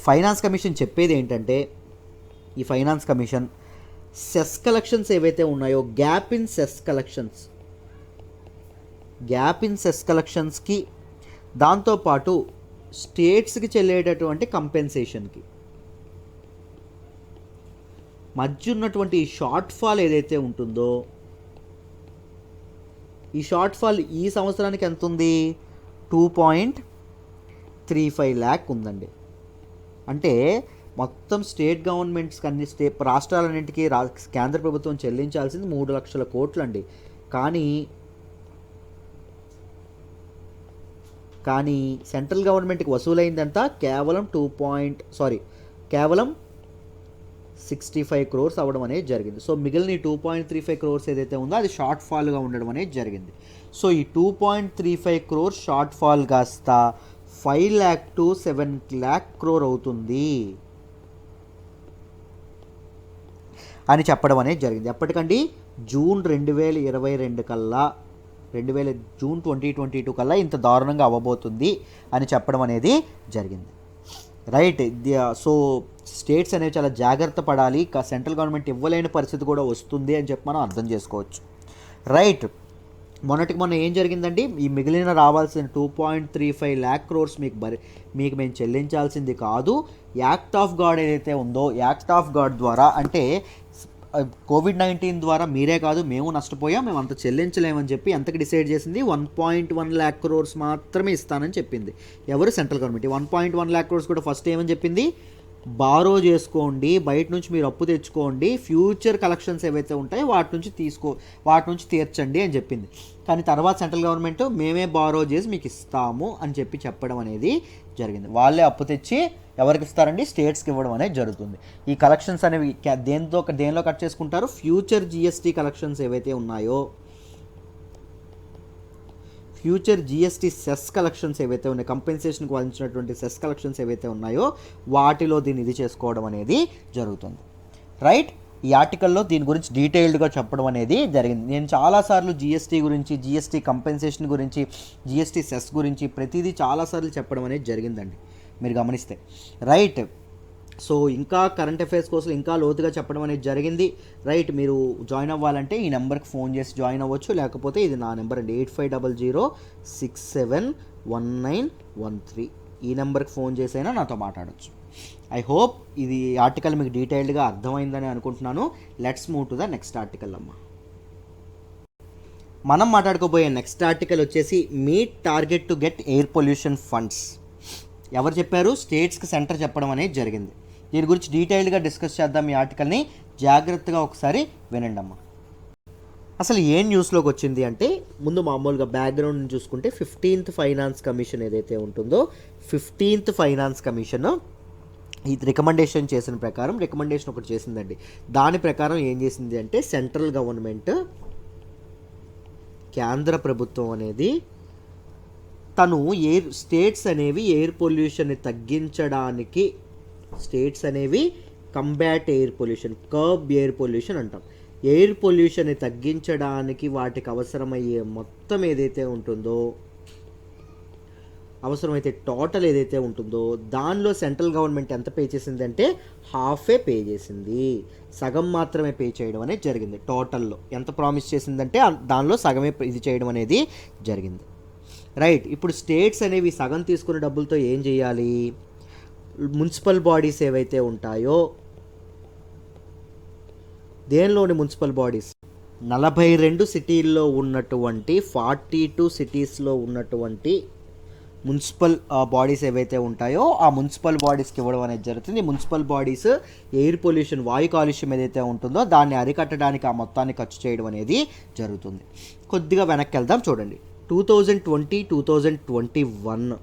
ఫైనాన్స్ కమిషన్ చెప్పేది ఏంటంటే, ఈ ఫైనాన్స్ కమిషన్ సెస్ కలెక్షన్స్ ఏవైతే ఉన్నాయో, గ్యాప్ ఇన్ సెస్ కలెక్షన్స్కి, దాంతోపాటు స్టేట్స్కి చెల్లేటటువంటి కంపెన్సేషన్కి మధ్య ఉన్నటువంటి ఈ షార్ట్ ఫాల్ ఏదైతే ఉంటుందో, ఈ షార్ట్ ఫాల్ ఈ సంవత్సరానికి ఎంత ఉంది, 2.35 lakh ఉందండి. అంటే మొత్తం స్టేట్ గవర్నమెంట్స్కి అన్ని రాష్ట్రాలన్నింటికీ కేంద్ర ప్రభుత్వం చెల్లించాల్సింది 3 లక్షల కోట్లు అండి. కానీ సెంట్రల్ గవర్నమెంట్కి వసూలైందంతా కేవలం 65 crores అవ్వడం అనేది జరిగింది. సో మిగిలిన 2.35 crores ఏదైతే ఉందో అది షార్ట్ ఫాల్గా ఉండడం అనేది జరిగింది. సో ఈ 2.35 crores షార్ట్ ఫాల్ కాస్త 5 lakh to 7 lakh crore అవుతుంది అని చెప్పడం అనేది జరిగింది. ఎప్పటికండి, జూన్ 2022 కల్లా, జూన్ 2022 కల్లా ఇంత దారుణంగా అవ్వబోతుంది అని చెప్పడం అనేది జరిగింది. రైట్, సో స్టేట్స్ అనేవి చాలా జాగ్రత్త పడాలి. సెంట్రల్ గవర్నమెంట్ ఇవ్వలేని పరిస్థితి కూడా వస్తుంది అని చెప్పి మనం అర్థం చేసుకోవచ్చు. రైట్, మొన్న ఏం జరిగిందండి, ఈ మిగిలిన రావాల్సిన 2.35 lakh crores మీకు మేము చెల్లించాల్సింది కాదు, యాక్ట్ ఆఫ్ గాడ్ ఏదైతే ఉందో, యాక్ట్ ఆఫ్ గాడ్ ద్వారా, అంటే COVID-19 ద్వారా మీరే కాదు మేము నష్టపోయాం, మేము అంత చెల్లించలేమని చెప్పి ఎంతకి డిసైడ్ చేసింది, 1.1 lakh crores మాత్రమే ఇస్తానని చెప్పింది. ఎవరు, సెంట్రల్ గవర్నమెంట్. 1.1 lakh crores కూడా ఫస్ట్ ఏమని చెప్పింది, బారో చేసుకోండి, బయట నుంచి మీరు అప్పు తెచ్చుకోండి, ఫ్యూచర్ కలెక్షన్స్ ఏవైతే ఉంటాయో వాటి నుంచి తీర్చండి అని చెప్పింది. కానీ తర్వాత సెంట్రల్ గవర్నమెంట్ మేమే బారో చేసి మీకు ఇస్తాము అని చెప్పడం అనేది జరిగింది. వాళ్ళే అప్పు తెచ్చి ఎవరికి ఇస్తారండి, స్టేట్స్కి ఇవ్వడం అనేది జరుగుతుంది. ఈ కలెక్షన్స్ అనేవి దేనిలో కట్ చేసుకుంటారు, ఫ్యూచర్ జిఎస్టీ కలెక్షన్స్ ఏవైతే ఉన్నాయో, ఫ్యూచర్ జిఎస్టీ సెస్ కలెక్షన్స్ ఏవైతే ఉన్నాయో, కంపెన్సేషన్కి వాదించినటువంటి సెస్ కలెక్షన్స్ ఏవైతే ఉన్నాయో వాటిలో దీన్ని ఇది చేసుకోవడం అనేది జరుగుతుంది. రైట్, ఈ ఆర్టికల్లో దీని గురించి డీటెయిల్డ్గా చెప్పడం అనేది జరిగింది. నేను చాలాసార్లు జిఎస్టీ గురించి, జిఎస్టీ కంపెన్సేషన్ గురించి, జిఎస్టీ సెస్ గురించి ప్రతిదీ చాలాసార్లు చెప్పడం అనేది జరిగిందండి. మీరు గమనిస్తే, రైట్. సో ఇంకా కరెంట్ అఫైర్స్ కోసం ఇంకా లోతుగా చెప్పడం అనేది జరిగింది, రైట్. మీరు జాయిన్ అవ్వాలంటే ఈ నెంబర్కి ఫోన్ చేసి జాయిన్ అవ్వచ్చు, లేకపోతే ఇది నా నెంబర్ అండి 8500671913. ఈ నెంబర్కి ఫోన్ చేసైనా నాతో మాట్లాడచ్చు. ఐ హోప్ ఇది ఆర్టికల్ మీకు డీటెయిల్డ్గా అర్థమైందని అనుకుంటున్నాను. Let's move to the next article అమ్మ. మనం మాట్లాడుకోబోయే నెక్స్ట్ ఆర్టికల్ వచ్చేసి meet target to get air pollution funds. ఎవరు చెప్పారు? స్టేట్స్కి సెంటర్ చెప్పడం అనేది జరిగింది. దీని గురించి డీటెయిల్డ్గా డిస్కస్ చేద్దాం. ఈ ఆర్టికల్ని జాగ్రత్తగా ఒకసారి వినండి అమ్మ. అసలు ఏం న్యూస్లోకి వచ్చింది అంటే, ముందు మామూలుగా బ్యాక్గ్రౌండ్ చూసుకుంటే 15th ఫైనాన్స్ కమిషన్ ఏదైతే ఉంటుందో 15th ఫైనాన్స్ కమిషన్ ఇది రికమెండేషన్ చేసిన ప్రకారం రికమెండేషన్ ఒకటి చేసిందండి. దాని ప్రకారం ఏం చేసింది అంటే, సెంట్రల్ గవర్నమెంట్ కేంద్ర ప్రభుత్వం అనేది తను స్టేట్స్ అనేవి ఎయిర్ పొల్యూషన్ని తగ్గించడానికి, స్టేట్స్ అనేవి combat air pollution, curb air pollution అంటాం. ఎయిర్ పొల్యూషన్ని తగ్గించడానికి వాటికి అవసరమయ్యే మొత్తం ఏదైతే ఉంటుందో, అవసరమైతే టోటల్ ఏదైతే ఉంటుందో దానిలో సెంట్రల్ గవర్నమెంట్ ఎంత పే చేసింది అంటే హాఫే పే చేసింది. సగం మాత్రమే పే చేయడం అనేది జరిగింది. టోటల్లో ఎంత ప్రామిస్ చేసిందంటే దానిలో సగమే ఇది చేయడం అనేది జరిగింది, రైట్. ఇప్పుడు స్టేట్స్ అనేవి సగం తీసుకున్న డబ్బులతో ఏం చేయాలి? మున్సిపల్ బాడీస్ ఏవైతే ఉంటాయో, దేనిలోని మున్సిపల్ బాడీస్ 42 సిటీల్లో ఉన్నటువంటి 42 సిటీస్లో ఉన్నటువంటి మున్సిపల్ బాడీస్ ఏవైతే ఉంటాయో ఆ మున్సిపల్ బాడీస్కి ఇవ్వడం అనేది జరుగుతుంది. మున్సిపల్ బాడీస్ ఎయిర్ పొల్యూషన్, వాయు కాలుష్యం ఏదైతే ఉంటుందో దాన్ని అరికట్టడానికి ఆ మొత్తాన్ని ఖర్చు చేయడం అనేది జరుగుతుంది. కొద్దిగా వెనక్కి వెళ్దాం చూడండి. 2020-2021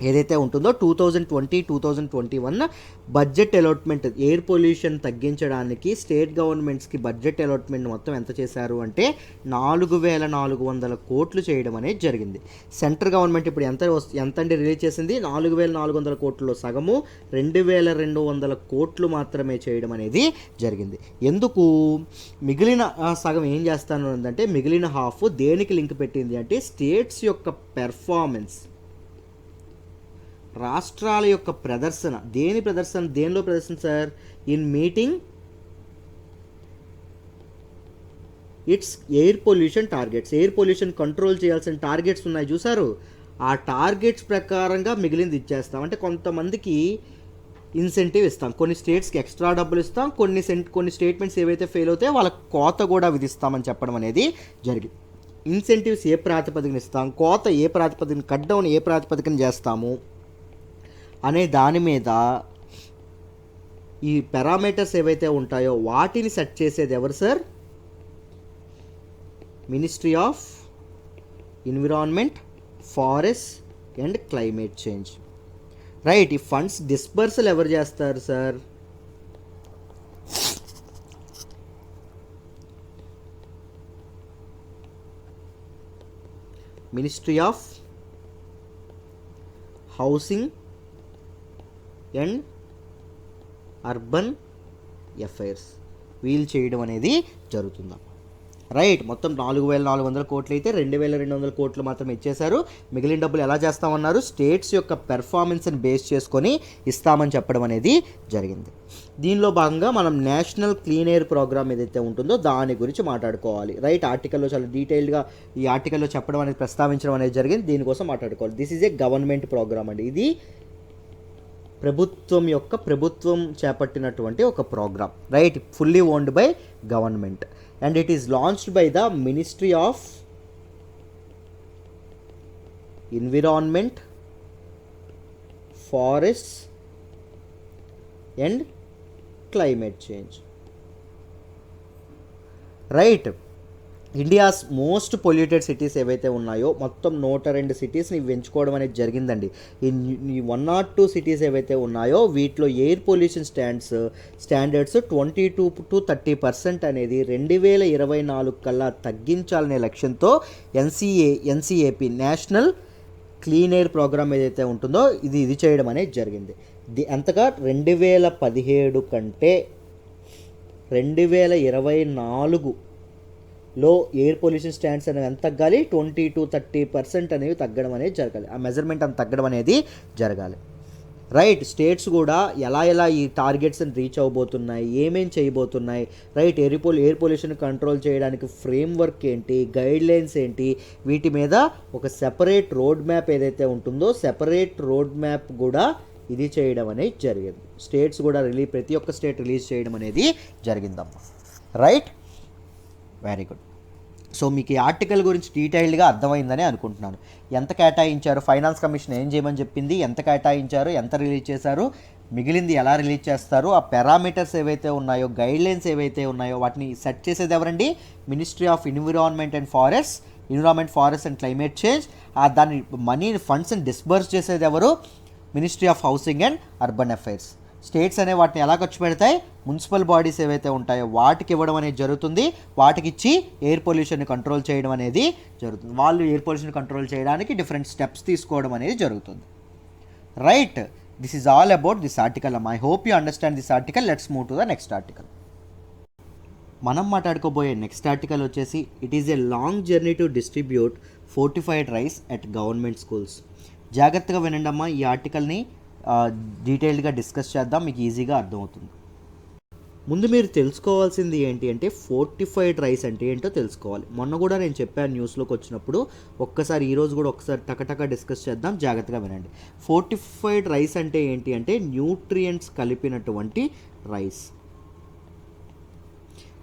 ఏదైతే ఉంటుందో 2020-2021 బడ్జెట్ అలాట్మెంట్, ఎయిర్ పొల్యూషన్ తగ్గించడానికి స్టేట్ గవర్నమెంట్స్కి బడ్జెట్ అలాట్మెంట్ మొత్తం ఎంత చేశారు అంటే 4400 కోట్లు చేయడం అనేది జరిగింది. సెంట్రల్ గవర్నమెంట్ ఇప్పుడు ఎంత రిలీజ్ చేసింది? 4400 కోట్లలో సగము 2200 కోట్లు మాత్రమే చేయడం అనేది జరిగింది. ఎందుకు? మిగిలిన సగం ఏం చేస్తాను అంటే, మిగిలిన హాఫ్ దేనికి లింక్ పెట్టింది అంటే స్టేట్స్ యొక్క పెర్ఫార్మెన్స్, రాష్ట్రాల యొక్క ప్రదర్శన. దేనిలో ప్రదర్శన sir? In meeting it's air pollution targets. Air pollution control చేయాల్సిన టార్గెట్స్ ఉన్నాయి చూసారు, ఆ టార్గెట్స్ ప్రకారంగా మిగిలింది ఇచ్చేస్తాం. అంటే కొంతమందికి ఇన్సెంటివ్ ఇస్తాం, కొన్ని స్టేట్స్కి ఎక్స్ట్రా డబ్బులు ఇస్తాం, కొన్ని స్టేట్మెంట్స్ ఏవైతే ఫెయిల్ అవుతాయో వాళ్ళకి కోత కూడా విధిస్తామని చెప్పడం అనేది జరిగింది. ఇన్సెంటివ్స్ ఏ ప్రాతిపదికన ఇస్తాం, కోత ఏ ప్రాతిపదికన, కట్ డౌన్ ఏ ప్రాతిపదికన చేస్తాము అనే దాని మీద ఈ పారామీటర్స్ ఏవైతే ఉంటాయో వాటిని సెట్ చేసేది ఎవరు sir? Ministry of environment, forest and climate change, right. ఈ ఫండ్స్ డిస్బర్సల్ ఎవరు చేస్తారు sir? Ministry of housing and urban affairs వీల్ చేయడం అనేది జరుగుతుందా, రైట్. మొత్తం 4400 కోట్లు అయితే 2200 కోట్లు మాత్రం ఇచ్చేశారు. మిగిలిన డబ్బులు ఎలా చేస్తామన్నారు? స్టేట్స్ యొక్క పెర్ఫార్మెన్స్ని బేస్ చేసుకొని ఇస్తామని చెప్పడం అనేది జరిగింది. దీనిలో భాగంగా మనం నేషనల్ క్లీన్ ఎయిర్ ప్రోగ్రామ్ ఏదైతే ఉంటుందో దాని గురించి మాట్లాడుకోవాలి, రైట్. ఆర్టికల్లో చాలా డీటెయిల్గా ఈ ఆర్టికల్లో చెప్పడం అనేది, ప్రస్తావించడం అనేది జరిగింది. దీనికోసం మాట్లాడుకోవాలి. This is a government program అండి. ఇది ప్రభుత్వం చేపట్టినటువంటి ఒక program, right. Fully owned by government and it is launched by the ministry of environment, forest and climate change, right. India's most polluted cities ఏవైతే ఉన్నాయో మొత్తం 102 సిటీస్ని ఎంచుకోవడం అనేది జరిగిందండి. ఈ 102 సిటీస్ ఏవైతే ఉన్నాయో వీటిలో ఎయిర్ పొల్యూషన్ స్టాండర్డ్స్ 22-30% అనేది 2024 కల్లా తగ్గించాలనే లక్ష్యంతో NCAP national clean air program ఏదైతే ఉంటుందో ఇది చేయడం అనేది జరిగింది. అంతగా 2017 కంటే 2024 లో ఎయిర్ పొల్యూషన్ స్టాండ్స్ అనేవి ఎంత తగ్గాలి? 20-30% అనేవి తగ్గడం అనేది జరగాలి. ఆ మెజర్మెంట్ అంత తగ్గడం అనేది జరగాలి. రైట్. స్టేట్స్ కూడా ఎలా ఈ టార్గెట్స్ని రీచ్ అవ్వబోతున్నాయి, ఏమేం చేయబోతున్నాయి, రైట్. ఎయిర్ పొల్యూషన్ కంట్రోల్ చేయడానికి ఫ్రేమ్వర్క్ ఏంటి, గైడ్ లైన్స్ ఏంటి, వీటి మీద ఒక సెపరేట్ రోడ్ మ్యాప్ ఏదైతే ఉంటుందో సెపరేట్ రోడ్ మ్యాప్ కూడా ఇది చేయడం అనేది జరిగింది. స్టేట్స్ కూడా ప్రతి ఒక్క స్టేట్ రిలీజ్ చేయడం అనేది జరిగిందమ్మా. Right, very good. సో మీకు ఈ ఆర్టికల్ గురించి డీటెయిల్డ్గా అర్థమైందని అనుకుంటున్నాను. ఎంత కేటాయించారు, ఫైనాన్స్ కమిషన్ ఏం చేయమని చెప్పింది, ఎంత కేటాయించారు, ఎంత రిలీజ్ చేశారు, మిగిలింది ఎలా రిలీజ్ చేస్తారు, ఆ పారామీటర్స్ ఏవైతే ఉన్నాయో, గైడ్లైన్స్ ఏవైతే ఉన్నాయో వాటిని సెట్ చేసేది ఎవరండి? Ministry of environment forest and climate change. దాని మనీ ఫండ్స్ని డిస్బర్స్ చేసేది ఎవరు? Ministry of housing and urban affairs. States అనే వాటిని ఎలా ఖర్చు పెడతాయి? మున్సిపల్ బాడీస్ ఏవైతే ఉంటాయో వాటికి ఇవ్వడం అనేది జరుగుతుంది. వాటికి ఇచ్చి ఎయిర్ పొల్యూషన్ని కంట్రోల్ చేయడం అనేది జరుగుతుంది. వాళ్ళు ఎయిర్ పొల్యూషన్ కంట్రోల్ చేయడానికి డిఫరెంట్ స్టెప్స్ తీసుకోవడం అనేది జరుగుతుంది. Right, this is all about this article. I hope you understand this article. Let's move to the next article. మనం మాట్లాడుకోబోయే నెక్స్ట్ ఆర్టికల్ వచ్చేసి it is a long journey to distribute fortified rice at government schools. జాగ్రత్తగా వినండి అమ్మా, ఈ ఆర్టికల్ని డీటెయిల్డ్గా డిస్కస్ చేద్దాం, మీకు ఈజీగా అర్థమవుతుంది. ముందు మీరు తెలుసుకోవాల్సింది ఏంటి అంటే ఫోర్టిఫైడ్ రైస్ అంటే ఏంటో తెలుసుకోవాలి. మొన్న కూడా నేను చెప్పాను న్యూస్లోకి వచ్చినప్పుడు, ఒక్కసారి ఈరోజు కూడా ఒకసారి టకటక డిస్కస్ చేద్దాం, జాగ్రత్తగా వినండి. ఫోర్టిఫైడ్ రైస్ అంటే ఏంటి అంటే న్యూట్రియంట్స్ కలిపినటువంటి రైస్,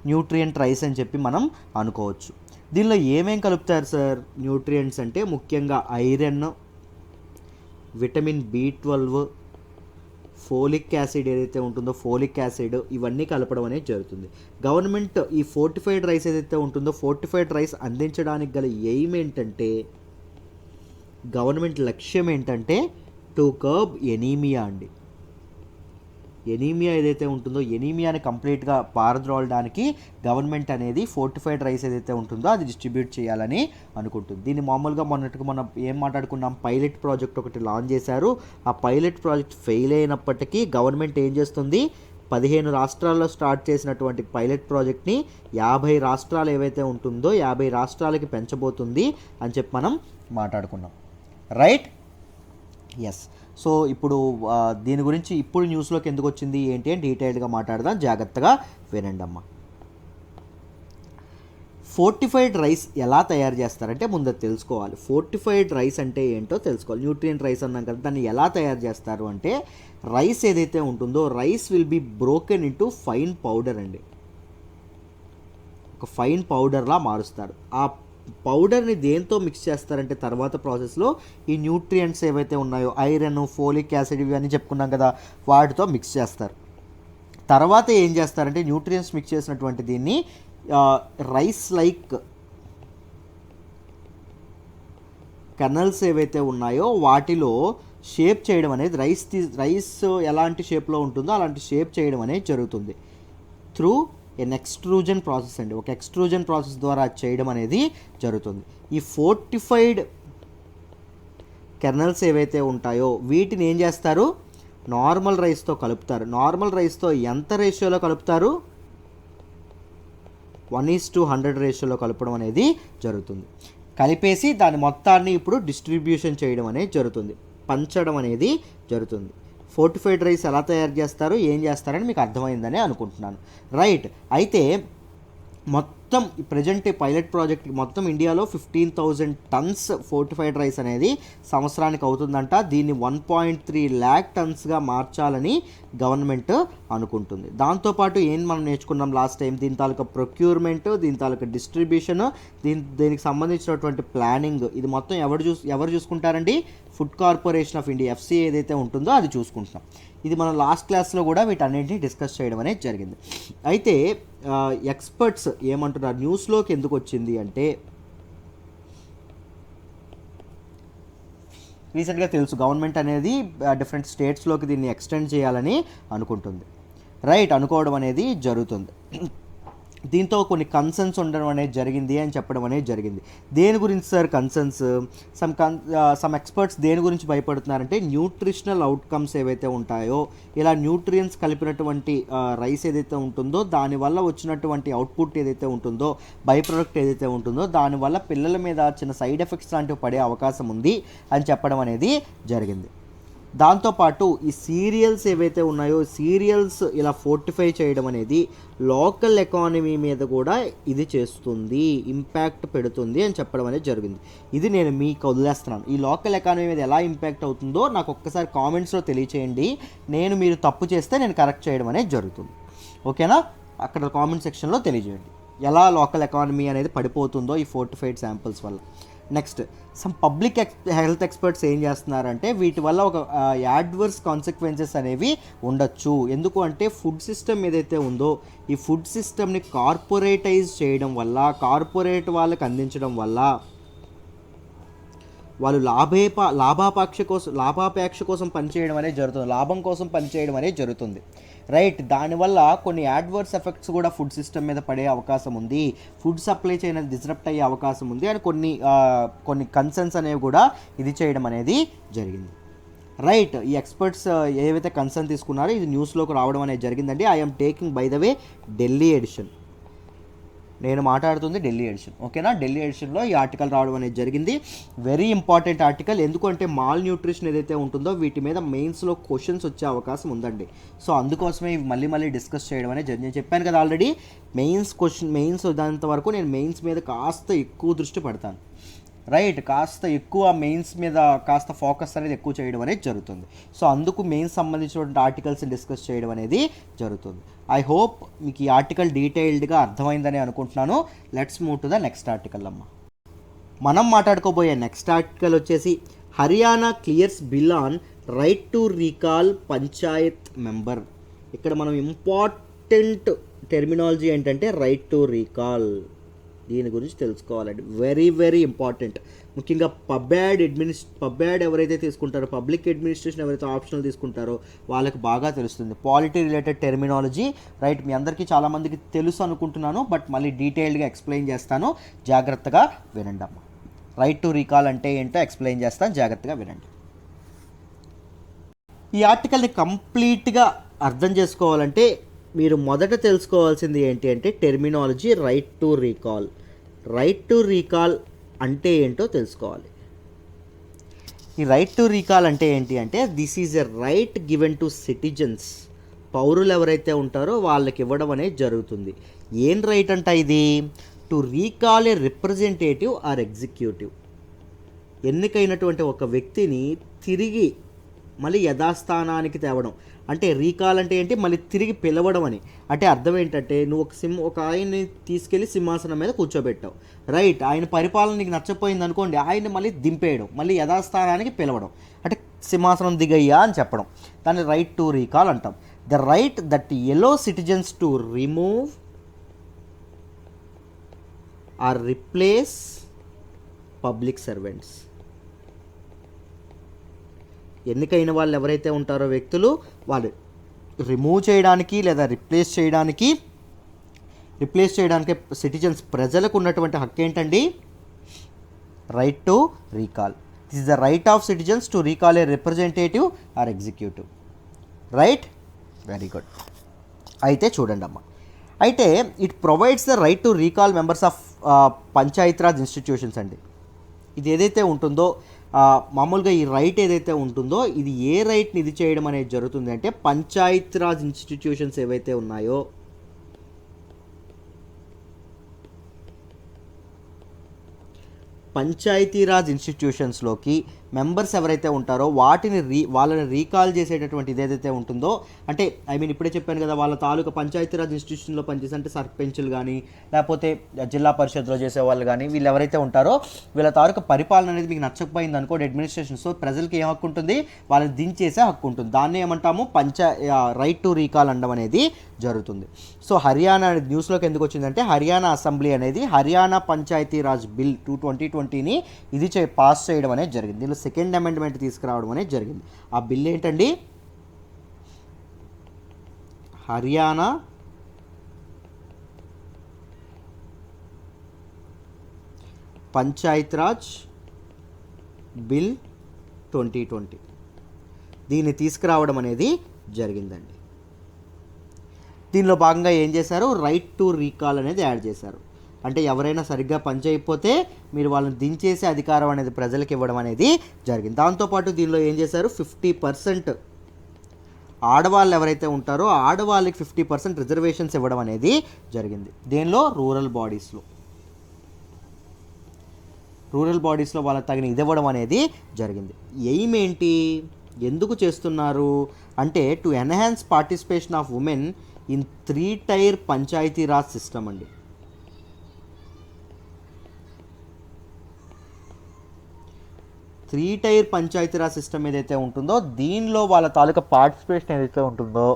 న్యూట్రియంట్ రైస్ అని చెప్పి మనం అనుకోవచ్చు. దీనిలో ఏమేం కలుపుతారు సార్? న్యూట్రియంట్స్ అంటే ముఖ్యంగా iron, vitamin B12, folic acid ఏదైతే ఉంటుందో ఫోలిక్ యాసిడ్, ఇవన్నీ కలపడం అనేది జరుగుతుంది. గవర్నమెంట్ ఈ ఫోర్టిఫైడ్ రైస్ ఏదైతే ఉంటుందో ఫోర్టిఫైడ్ రైస్ అందించడానికి గల ఎయిమ్ ఏంటంటే, గవర్నమెంట్ లక్ష్యం ఏంటంటే టు కర్బ్ ఎనీమియా అండి. ఎనీమియా ఏదైతే ఉంటుందో ఎనీమియాని కంప్లీట్గా పారద్రోలడానికి గవర్నమెంట్ అనేది ఫోర్టిఫైడ్ రైస్ ఏదైతే ఉంటుందో అది డిస్ట్రిబ్యూట్ చేయాలని అనుకుంటుంది. దీన్ని మామూలుగా మనం ఏం మాట్లాడుకున్నాం, పైలట్ ప్రాజెక్ట్ ఒకటి లాంచ్ చేశారు. ఆ పైలట్ ప్రాజెక్ట్ ఫెయిల్ అయినప్పటికీ గవర్నమెంట్ ఏం చేస్తుంది, 15 రాష్ట్రాల్లో స్టార్ట్ చేసినటువంటి పైలట్ ప్రాజెక్ట్ని 50 రాష్ట్రాలు ఏవైతే ఉంటుందో 50 రాష్ట్రాలకి పెంచబోతుంది అని చెప్పి మనం మాట్లాడుకున్నాం. Right, yes. సో ఇప్పుడు దీని గురించి ఇప్పుడు న్యూస్లోకి ఎందుకు వచ్చింది ఏంటి అని డీటెయిల్డ్గా మాట్లాడదాం, జాగ్రత్తగా వినండి అమ్మ. ఫోర్టిఫైడ్ రైస్ ఎలా తయారు చేస్తారంటే ముందు తెలుసుకోవాలి. ఫోర్టిఫైడ్ రైస్ అంటే ఏంటో తెలుసుకోవాలి. న్యూట్రియంట్ రైస్ అన్నాం కదా, దాన్ని ఎలా తయారు చేస్తారు అంటే రైస్ ఏదైతే ఉంటుందో rice will be broken into fine powder అండి. ఒక ఫైన్ పౌడర్లా మారుస్తారు. ఆ పౌడర్ని దేంతో మిక్స్ చేస్తారంటే తర్వాత ప్రాసెస్లో ఈ న్యూట్రియంట్స్ ఏవైతే ఉన్నాయో ఐరన్, ఫోలిక్ యాసిడ్ ఇవన్నీ చెప్పుకున్నాం కదా, వాటితో మిక్స్ చేస్తారు. తర్వాత ఏం చేస్తారంటే న్యూట్రియంట్స్ మిక్స్ చేసినటువంటి దీన్ని రైస్ లైక్ కర్నల్స్ ఏవైతే ఉన్నాయో వాటిలో షేప్ చేయడం అనేది రైస్ ఎలాంటి షేప్లో ఉంటుందో అలాంటి షేప్ చేయడం అనేది జరుగుతుంది త్రూ ఎన్ ఎక్స్ట్రూజన్ ప్రాసెస్ అండి. ఒక ఎక్స్ట్రూజన్ ప్రాసెస్ ద్వారా చేయడం అనేది జరుగుతుంది. ఈ ఫోర్టిఫైడ్ కెర్నల్స్ ఏవైతే ఉంటాయో వీటిని ఏం చేస్తారు, నార్మల్ రైస్తో కలుపుతారు. నార్మల్ రైస్తో ఎంత రేషియోలో కలుపుతారు? 1:100 రేషియోలో కలపడం అనేది జరుగుతుంది. కలిపేసి దాని మొత్తాన్ని ఇప్పుడు డిస్ట్రిబ్యూషన్ చేయడం అనేది జరుగుతుంది, పంచడం అనేది జరుగుతుంది. ఫోర్టిఫైడ్ రైస్ ఎలా తయారు చేస్తారు, ఏం చేస్తారని మీకు అర్థమైందని అనుకుంటున్నాను. రైట్, అయితే మొత్తం ప్రజెంట్ పైలట్ ప్రాజెక్ట్ మొత్తం ఇండియాలో 15,000 టన్స్ ఫోర్టిఫైడ్ రైస్ అనేది సంవత్సరానికి అవుతుందంట. దీన్ని 1.3 lakh టన్స్గా మార్చాలని గవర్నమెంట్ అనుకుంటుంది. దాంతోపాటు ఏం మనం నేర్చుకున్నాం లాస్ట్ టైం, దీని తాలూకా ప్రొక్యూర్మెంట్, దీని తాలూకా డిస్ట్రిబ్యూషన్, దీనికి సంబంధించినటువంటి ప్లానింగ్, ఇది మొత్తం ఎవరు చూసుకుంటారండి? Food corporation of India, FCI ఏదైతే ఉంటుందో అది చూసుకుంటున్నాం. ఇది మనం లాస్ట్ క్లాస్లో కూడా వీటన్నింటినీ డిస్కస్ చేయడం అనేది జరిగింది. అయితే ఎక్స్పర్ట్స్ ఏమంటున్నారు, న్యూస్లోకి ఎందుకు వచ్చింది అంటే రీసెంట్గా తెలుసు గవర్నమెంట్ అనేది డిఫరెంట్ స్టేట్స్లోకి దీన్ని ఎక్స్టెండ్ చేయాలని అనుకుంటుంది. రైట్, అనుకోవడం అనేది జరుగుతుంది. దీంతో కొన్ని కన్సర్న్స్ ఉండడం అనేది జరిగింది అని చెప్పడం అనేది జరిగింది. దేని గురించి సార్ కన్సర్న్స్? సమ్ ఎక్స్పర్ట్స్ దేని గురించి భయపడుతున్నారంటే న్యూట్రిషనల్ అవుట్కమ్స్ ఏవైతే ఉంటాయో, ఇలా న్యూట్రియంట్స్ కలిపినటువంటి రైస్ ఏదైతే ఉంటుందో దానివల్ల వచ్చినటువంటి అవుట్పుట్ ఏదైతే ఉంటుందో, బై ప్రొడక్ట్ ఏదైతే ఉంటుందో దానివల్ల పిల్లల మీద చిన్న సైడ్ ఎఫెక్ట్స్ లాంటివి పడే అవకాశం ఉంది అని చెప్పడం అనేది జరిగింది. దాంతోపాటు ఈ సీరియల్స్ ఏవైతే ఉన్నాయో సీరియల్స్ ఇలా ఫోర్టిఫై చేయడం అనేది లోకల్ ఎకానమీ మీద కూడా ఇది చేస్తుంది, ఇంపాక్ట్ పెడుతుంది అని చెప్పడం అనేది జరిగింది. ఇది నేను మీకు వదిలేస్తున్నాను. ఈ లోకల్ ఎకానమీ మీద ఎలా ఇంపాక్ట్ అవుతుందో నాకు ఒక్కసారి కామెంట్స్లో తెలియచేయండి. మీరు తప్పు చేస్తే నేను కరెక్ట్ చేయడం అనేది జరుగుతుంది. ఓకేనా? అక్కడ కామెంట్ సెక్షన్లో తెలియజేయండి ఎలా లోకల్ ఎకానమీ అనేది పడిపోతుందో ఈ ఫోర్టిఫైడ్ శాంపిల్స్ వల్ల. Next, some public health experts ఏం చేస్తున్నారంటే వీటి వల్ల ఒక యాడ్వర్స్ కాన్సిక్వెన్సెస్ అనేవి ఉండొచ్చు. ఎందుకు అంటే ఫుడ్ సిస్టమ్ ఏదైతే ఉందో ఈ ఫుడ్ సిస్టమ్ని కార్పొరేటైజ్ చేయడం వల్ల, కార్పొరేట్ వాళ్ళకి అందించడం వల్ల వాళ్ళు లాభాపేక్ష కోసం పనిచేయడం అనేది జరుగుతుంది, లాభం కోసం పనిచేయడం అనేది జరుగుతుంది. రైట్, దానివల్ల కొన్ని యాడ్వర్స్ ఎఫెక్ట్స్ కూడా ఫుడ్ సిస్టమ్ మీద పడే అవకాశం ఉంది, ఫుడ్ సప్లై చైన్ అనేది డిస్రప్ట్ అయ్యే అవకాశం ఉంది అని కొన్ని కన్సర్న్స్ అనేవి కూడా ఇది చేయడం అనేది జరిగింది. రైట్, ఈ ఎక్స్పర్ట్స్ ఏవైతే కన్సర్న్ తీసుకున్నారో ఇది న్యూస్లోకి రావడం అనేది జరిగిందండి. I'm taking by the way Delhi edition, నేను మాట్లాడుతుంది ఢిల్లీ ఎడిషన్. ఓకేనా? ఢిల్లీ ఎడిషన్లో ఈ ఆర్టికల్ రావడం అనేది జరిగింది. Very important article. ఎందుకంటే మాల్ న్యూట్రిషన్ ఏదైతే ఉంటుందో వీటి మీద మెయిన్స్లో క్వశ్చన్స్ వచ్చే అవకాశం ఉందండి. సో అందుకోసమే ఇవి మళ్ళీ డిస్కస్ చేయడం అనేది జరిగింది. నేను చెప్పాను కదా ఆల్రెడీ, మెయిన్స్ వచ్చేంత వరకు నేను మెయిన్స్ మీద కాస్త ఎక్కువ దృష్టి పెడతాను. రైట్, కాస్త ఎక్కువ మెయిన్స్ మీద కాస్త ఫోకస్ అనేది ఎక్కువ చేయడం అనేది జరుగుతుంది. సో అందుకు మెయిన్స్ సంబంధించినటువంటి ఆర్టికల్స్ని డిస్కస్ చేయడం అనేది జరుగుతుంది. ఐ హోప్ మీకు ఈ ఆర్టికల్ డీటెయిల్డ్గా అర్థమైందని అనుకుంటున్నాను. Let's move to the next article అమ్మ. మనం మాట్లాడుకోబోయే నెక్స్ట్ ఆర్టికల్ వచ్చేసి Haryana clears bill on right to recall Panchayat member. ఇక్కడ మనం ఇంపార్టెంట్ టెర్మినాలజీ ఏంటంటే రైట్ టు రీకాల్. దీని గురించి తెలుసుకోవాలండి, వెరీ ఇంపార్టెంట్. ముఖ్యంగా పబ్ యాడ్ ఎవరైతే తీసుకుంటారో, పబ్లిక్ అడ్మినిస్ట్రేషన్ ఎవరైతే ఆప్షనల్ తీసుకుంటారో వాళ్ళకి బాగా తెలుస్తుంది పాలిటీ రిలేటెడ్ టెర్మినాలజీ. రైట్, మీ అందరికీ చాలామందికి తెలుసు అనుకుంటున్నాను, బట్ మళ్ళీ డీటెయిల్డ్గా ఎక్స్ప్లెయిన్ చేస్తాను, జాగ్రత్తగా వినండి అమ్మ. రైట్ టు రీకాల్ అంటే ఏంటో ఎక్స్ప్లెయిన్ చేస్తాను, జాగ్రత్తగా వినండి. ఈ ఆర్టికల్ని కంప్లీట్గా అర్థం చేసుకోవాలంటే మీరు మొదట తెలుసుకోవాల్సింది ఏంటి అంటే terminology right to recall. Right to recall అంటే ఏంటో తెలుసుకోవాలి. ఈ రైట్ టు రీకాల్ అంటే ఏంటి అంటే this is a right given to citizens. పౌరులు ఎవరైతే ఉంటారో వాళ్ళకి ఇవ్వడం అనేది జరుగుతుంది. ఏం రైట్ అంట ఇది? To recall a representative or executive. ఎన్నికైనటువంటి ఒక వ్యక్తిని తిరిగి మళ్ళీ యథాస్థానానికి తేవడం. అంటే రీకాల్ అంటే ఏంటి? మళ్ళీ తిరిగి పిలవడం అని. అంటే అర్థం ఏంటంటే నువ్వు ఒక ఆయన్ని తీసుకెళ్ళి సింహాసనం మీద కూర్చోబెట్టావు. రైట్, ఆయన పరిపాలన నీకు నచ్చపోయింది అనుకోండి, ఆయన్ని మళ్ళీ దింపేయడం, మళ్ళీ యథాస్థానానికి పిలవడం, అంటే సింహాసనం దిగయ్యా అని చెప్పడం. దాన్ని రైట్ టు రీకాల్ అంటాం. The right that allows citizens to remove or replace public servants. ఎన్నికైన వాళ్ళు ఎవరైతే ఉంటారో వ్యక్తులు, వాళ్ళు రిమూవ్ చేయడానికి లేదా రిప్లేస్ చేయడానికి సిటిజన్స్, ప్రజలకు ఉన్నటువంటి హక్కు ఏంటండి? Right to recall. This is the right of citizens to recall a representative or executive. Right, very good. అయితే చూడండి అమ్మ, అయితే it provides the right to recall members of Panchayati Raj institutions అండి. ఇది ఏదైతే ఉంటుందో మామూలుగా ఈ రైట్ ఏదైతే ఉంటుందో ఇది ఏ రైట్ని ఇది చేయడం అనేది జరుగుతుంది అంటే పంచాయతీరాజ్ ఇన్స్టిట్యూషన్స్ ఏవైతే ఉన్నాయో పంచాయతీరాజ్ ఇన్స్టిట్యూషన్స్లోకి మెంబర్స్ ఎవరైతే ఉంటారో వాళ్ళని రీకాల్ చేసేటటువంటి ఇదేదైతే ఉంటుందో, అంటే ఇప్పుడే చెప్పాను కదా, వాళ్ళ తాలూకా పంచాయతీరాజ్ ఇన్స్టిట్యూషన్లో పనిచేసే అంటే సర్పంచులు కానీ లేకపోతే జిల్లా పరిషత్లో చేసేవాళ్ళు కానీ వీళ్ళు ఎవరైతే ఉంటారో వీళ్ళ తాలూకా పరిపాలన అనేది మీకు నచ్చకపోయింది అనుకోండి అడ్మినిస్ట్రేషన్, సో ప్రజలకి ఏం హక్కు ఉంటుంది? వాళ్ళని దించేసే హక్కు ఉంటుంది. దాన్ని ఏమంటాము? రైట్ టు రీకాల్ అనడం అనేది జరుగుతుంది. సో హర్యానా న్యూస్లోకి ఎందుకు వచ్చిందంటే హర్యానా అసెంబ్లీ అనేది హర్యానా పంచాయతీరాజ్ బిల్ 2020ని ఇది పాస్ చేయడం అనేది జరిగింది. దీనిలో సెకండ్ అమెండ్మెంట్ తీసుకురావడం అనేది జరిగింది. ఆ బిల్ ఏంటండి? హర్యానా పంచాయతీరాజ్ బిల్ 2020 దీన్ని తీసుకురావడం అనేది జరిగిందండి. దీనిలో భాగంగా ఏం చేశారు? రైట్ టు రీకాల్ అనేది యాడ్ చేశారు. అంటే ఎవరైనా సరిగ్గా పని చేయకపోతే మీరు వాళ్ళని దించేసే అధికారం అనేది ప్రజలకు ఇవ్వడం అనేది జరిగింది. దాంతోపాటు దీనిలో ఏం చేశారు, 50% ఆడవాళ్ళు ఎవరైతే ఉంటారో ఆడవాళ్ళకి 50% రిజర్వేషన్స్ ఇవ్వడం అనేది జరిగింది. దేనిలో, రూరల్ బాడీస్లో వాళ్ళకి తగిన ఇది ఇవ్వడం అనేది జరిగింది. ఎయిమ్ ఏంటి, ఎందుకు చేస్తున్నారు అంటే to enhance participation of women in 3 tier Panchayati Raj system అండి. 3 టైర్ పంచాయతీరాజ్ సిస్టమ్ ఏదైతే ఉంటుందో దీనిలో వాళ్ళ తాలూకా పార్టిసిపేషన్ ఏదైతే ఉంటుందో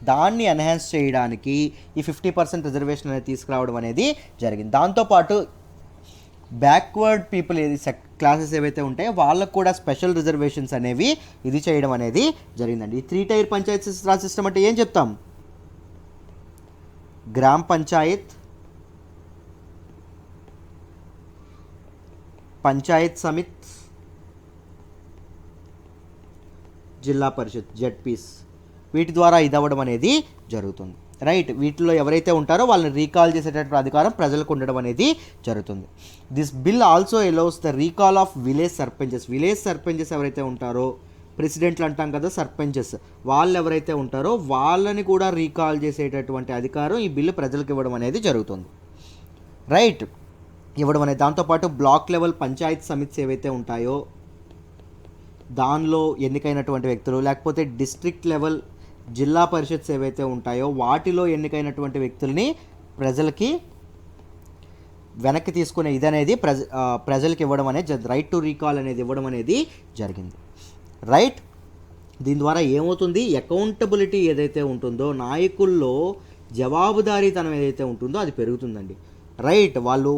దాన్ని ఎన్హాన్స్ చేయడానికి ఈ 50% రిజర్వేషన్ అనేది తీసుకురావడం అనేది జరిగింది. దాంతోపాటు బ్యాక్వర్డ్ పీపుల్ క్లాసెస్ ఏవైతే ఉంటాయో వాళ్ళకు కూడా స్పెషల్ రిజర్వేషన్స్ అనేవి ఇది చేయడం అనేది జరిగిందండి. ఈ 3 టైర్ పంచాయతీరాజ్ సిస్టమ్ అంటే ఏం చెప్తాం, గ్రామ పంచాయత్, పంచాయత్ సమిత్, జిల్లా పరిషత్ జెడ్పీస్, వీటి ద్వారా ఇది అవ్వడం అనేది జరుగుతుంది. రైట్, వీటిలో ఎవరైతే ఉంటారో వాళ్ళని రీకాల్ చేసేటటువంటి అధికారం ప్రజలకు ఉండడం అనేది జరుగుతుంది. This bill also allows the recall of village sarpanches ఎవరైతే ఉంటారో, ప్రెసిడెంట్లు అంటాం కదా సర్పంచెస్, వాళ్ళు ఎవరైతే ఉంటారో వాళ్ళని కూడా రీకాల్ చేసేటటువంటి అధికారం ఈ బిల్లు ప్రజలకు ఇవ్వడం అనేది జరుగుతుంది. రైట్, ఇవ్వడం అనేది. దాంతోపాటు బ్లాక్ లెవెల్ పంచాయత్ సమిత్స్ ఏవైతే ఉంటాయో దానిలో ఎన్నికైనటువంటి వ్యక్తులు, లేకపోతే డిస్ట్రిక్ట్ లెవెల్ జిల్లా పరిషత్స్ ఏవైతే ఉంటాయో వాటిలో ఎన్నికైనటువంటి వ్యక్తుల్ని ప్రజలకి వెనక్కి తీసుకునే ఇది అనేది ప్రజలకు ఇవ్వడం అనేది రైట్ టు రీకాల్ అనేది ఇవ్వడం అనేది జరిగింది. రైట్, దీని ద్వారా ఏమవుతుంది, అకౌంటబిలిటీ ఏదైతే ఉంటుందో నాయకుల్లో జవాబుదారీతనం ఏదైతే ఉంటుందో అది పెరుగుతుందండి. రైట్, వాళ్ళు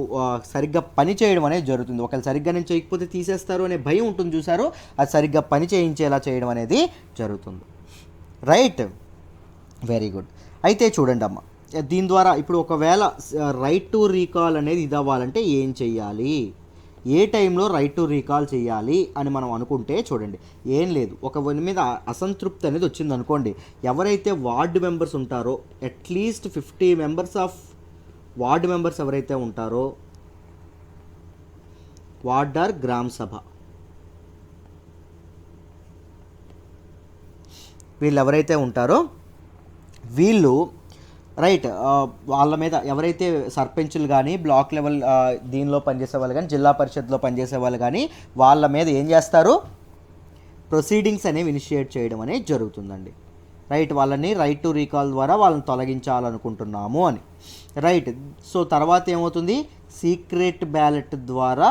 సరిగ్గా పని చేయడం అనేది జరుగుతుంది. ఒకవేళ సరిగ్గా నేను చేయకపోతే తీసేస్తారు అనే భయం ఉంటుంది చూసారు, అది సరిగ్గా పని చేయించేలా చేయడం అనేది జరుగుతుంది. Right, very good. అయితే చూడండి అమ్మ, దీని ద్వారా ఇప్పుడు ఒకవేళ రైట్ టు రీకాల్ అనేది ఇది అవ్వాలంటే ఏం చెయ్యాలి, ఏ టైంలో రైట్ టు రీకాల్ చేయాలి అని మనం అనుకుంటే చూడండి, ఏం లేదు, ఒకరి మీద అసంతృప్తి అనేది వచ్చింది అనుకోండి, ఎవరైతే వార్డు మెంబర్స్ ఉంటారో at least 50 members of ward members ఎవరైతే ఉంటారో వార్డ్ ఆర్ గ్రామ సభ, వీళ్ళు ఎవరైతే ఉంటారో వీళ్ళు రైట్ వాళ్ళ మీద ఎవరైతే సర్పంచులు కానీ బ్లాక్ లెవెల్ దీనిలో పనిచేసే వాళ్ళు కానీ జిల్లా పరిషత్లో పనిచేసే వాళ్ళు కానీ వాళ్ళ మీద ఏం చేస్తారు, ప్రొసీడింగ్స్ అనేవి ఇనిషియేట్ చేయడం అనేది జరుగుతుందండి. రైట్, వాళ్ళని రైట్ టు రీకాల్ ద్వారా వాళ్ళని తొలగించాలనుకుంటున్నాము అని. రైట్, సో తర్వాత ఏమవుతుంది, సీక్రెట్ బ్యాలెట్ ద్వారా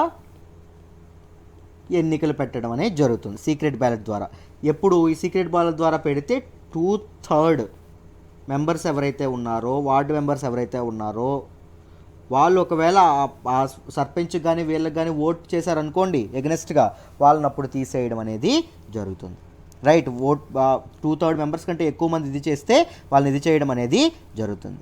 ఎన్నికలు పెట్టడం అనేది జరుగుతుంది. సీక్రెట్ బ్యాలెట్ ద్వారా ఎప్పుడు ఈ సీక్రెట్ బ్యాలెట్ ద్వారా పెడితే 2/3 మెంబర్స్ ఎవరైతే ఉన్నారో వార్డు మెంబర్స్ ఎవరైతే ఉన్నారో వాళ్ళు ఒకవేళ ఆ సర్పంచ్కి కానీ వీళ్ళకి కానీ ఓట్ చేశారనుకోండి ఎగనెస్ట్గా, వాళ్ళని అప్పుడు తీసేయడం అనేది జరుగుతుంది. రైట్, 2/3 మెంబర్స్ కంటే ఎక్కువ మంది ఇది చేస్తే వాళ్ళని ఇది చేయడం అనేది జరుగుతుంది.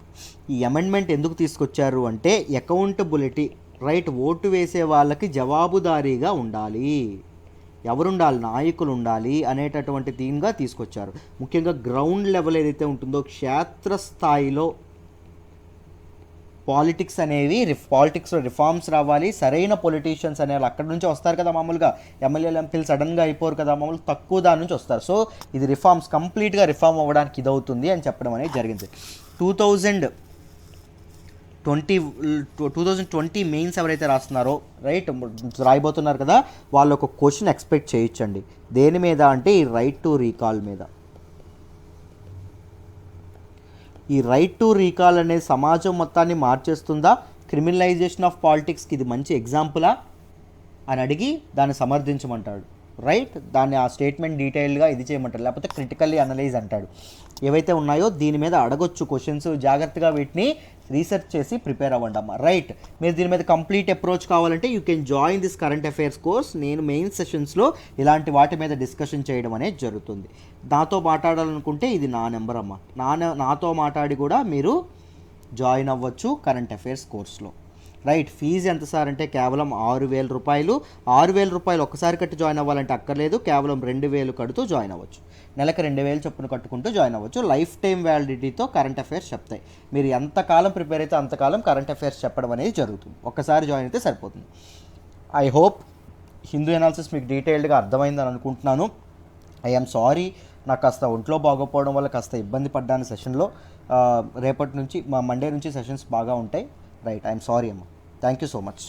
ఈ అమెండ్మెంట్ ఎందుకు తీసుకొచ్చారు అంటే అకౌంటబిలిటీ, రైట్, ఓటు వేసే వాళ్ళకి జవాబుదారీగా ఉండాలి, ఎవరుండాలి, నాయకులు ఉండాలి అనేటటువంటి థీమ్గా తీసుకొచ్చారు. ముఖ్యంగా గ్రౌండ్ లెవెల్ ఏదైతే ఉంటుందో క్షేత్రస్థాయిలో పాలిటిక్స్లో రిఫార్మ్స్ రావాలి, సరైన పొలిటీషియన్స్ అనేవాళ్ళు అక్కడి నుంచి వస్తారు కదా, మామూలుగా ఎమ్మెల్యేలు ఎంపీలు సడన్గా అయిపోరు కదా, మామూలు తక్కువ దాని నుంచి వస్తారు. సో ఇది రిఫార్మ్స్ కంప్లీట్గా రిఫార్మ్ అవ్వడానికి ఇది అవుతుంది అని చెప్పడం అనేది జరిగింది. 2020 మెయిన్స్ ఎవరైతే రాస్తున్నారో రైట్ రాయబోతున్నారు కదా, వాళ్ళు ఒక క్వశ్చన్ ఎక్స్పెక్ట్ చేయొచ్చండి. దేని మీద అంటే ఈ రైట్ టు రీకాల్ మీద. ఈ రైట్ టు రీకాల్ అనేది సమాజం మొత్తాన్ని మార్చేస్తుందా, క్రిమినలైజేషన్ ఆఫ్ పాలిటిక్స్కి ఇది మంచి ఎగ్జాంపులా అని అడిగి దాన్ని సమర్థించమంటాడు. రైట్, దాన్ని ఆ స్టేట్మెంట్ డీటెయిల్గా ఇది చేయమంటాడు, లేకపోతే క్రిటికల్లీ అనలైజ్ అంటాడు. ఏవైతే ఉన్నాయో దీని మీద అడగొచ్చు క్వశ్చన్స్, జాగ్రత్తగా వీటిని రీసెర్చ్ చేసి ప్రిపేర్ అవ్వండి అమ్మ. రైట్, మీరు దీని మీద కంప్లీట్ అప్రోచ్ కావాలంటే you can join this current affairs course. నేను మెయిన్ సెషన్స్లో ఇలాంటి వాటి మీద డిస్కషన్ చేయడం అనేది జరుగుతుంది. నాతో మాట్లాడాలనుకుంటే ఇది నా నెంబర్ అమ్మ, నాతో మాట్లాడి కూడా మీరు జాయిన్ అవ్వచ్చు కరెంట్ అఫైర్స్ కోర్స్లో. రైట్, ఫీజు ఎంత సార్ అంటే కేవలం 6,000 రూపాయలు. 6,000 రూపాయలు ఒక్కసారి కట్టి జాయిన్ అవ్వాలంటే అక్కర్లేదు, కేవలం 2,000 కడుతూ జాయిన్ అవ్వచ్చు. నెలకు 2,000 చొప్పున కట్టుకుంటూ జాయిన్ అవ్వచ్చు. లైఫ్ టైం వ్యాలిడిటీతో కరెంట్ అఫైర్స్ చెప్తాయి. మీరు ఎంతకాలం ప్రిపేర్ అయితే అంతకాలం కరెంట్ అఫైర్స్ చెప్పడం అనేది జరుగుతుంది. ఒక్కసారి జాయిన్ అయితే సరిపోతుంది. ఐ హోప్ హిందూ ఎనాలిసిస్ మీకు డీటెయిల్డ్గా అర్థమైందని అనుకుంటున్నాను. ఐఎమ్ సారీ, నాకు కాస్త ఒంట్లో బాగోపోవడం వల్ల కాస్త ఇబ్బంది పడ్డాను సెషన్లో. రేపటి నుంచి మండే నుంచి సెషన్స్ బాగా ఉంటాయి. రైట్, ఐఎమ్ సారీ అమ్మ. Thank you so much.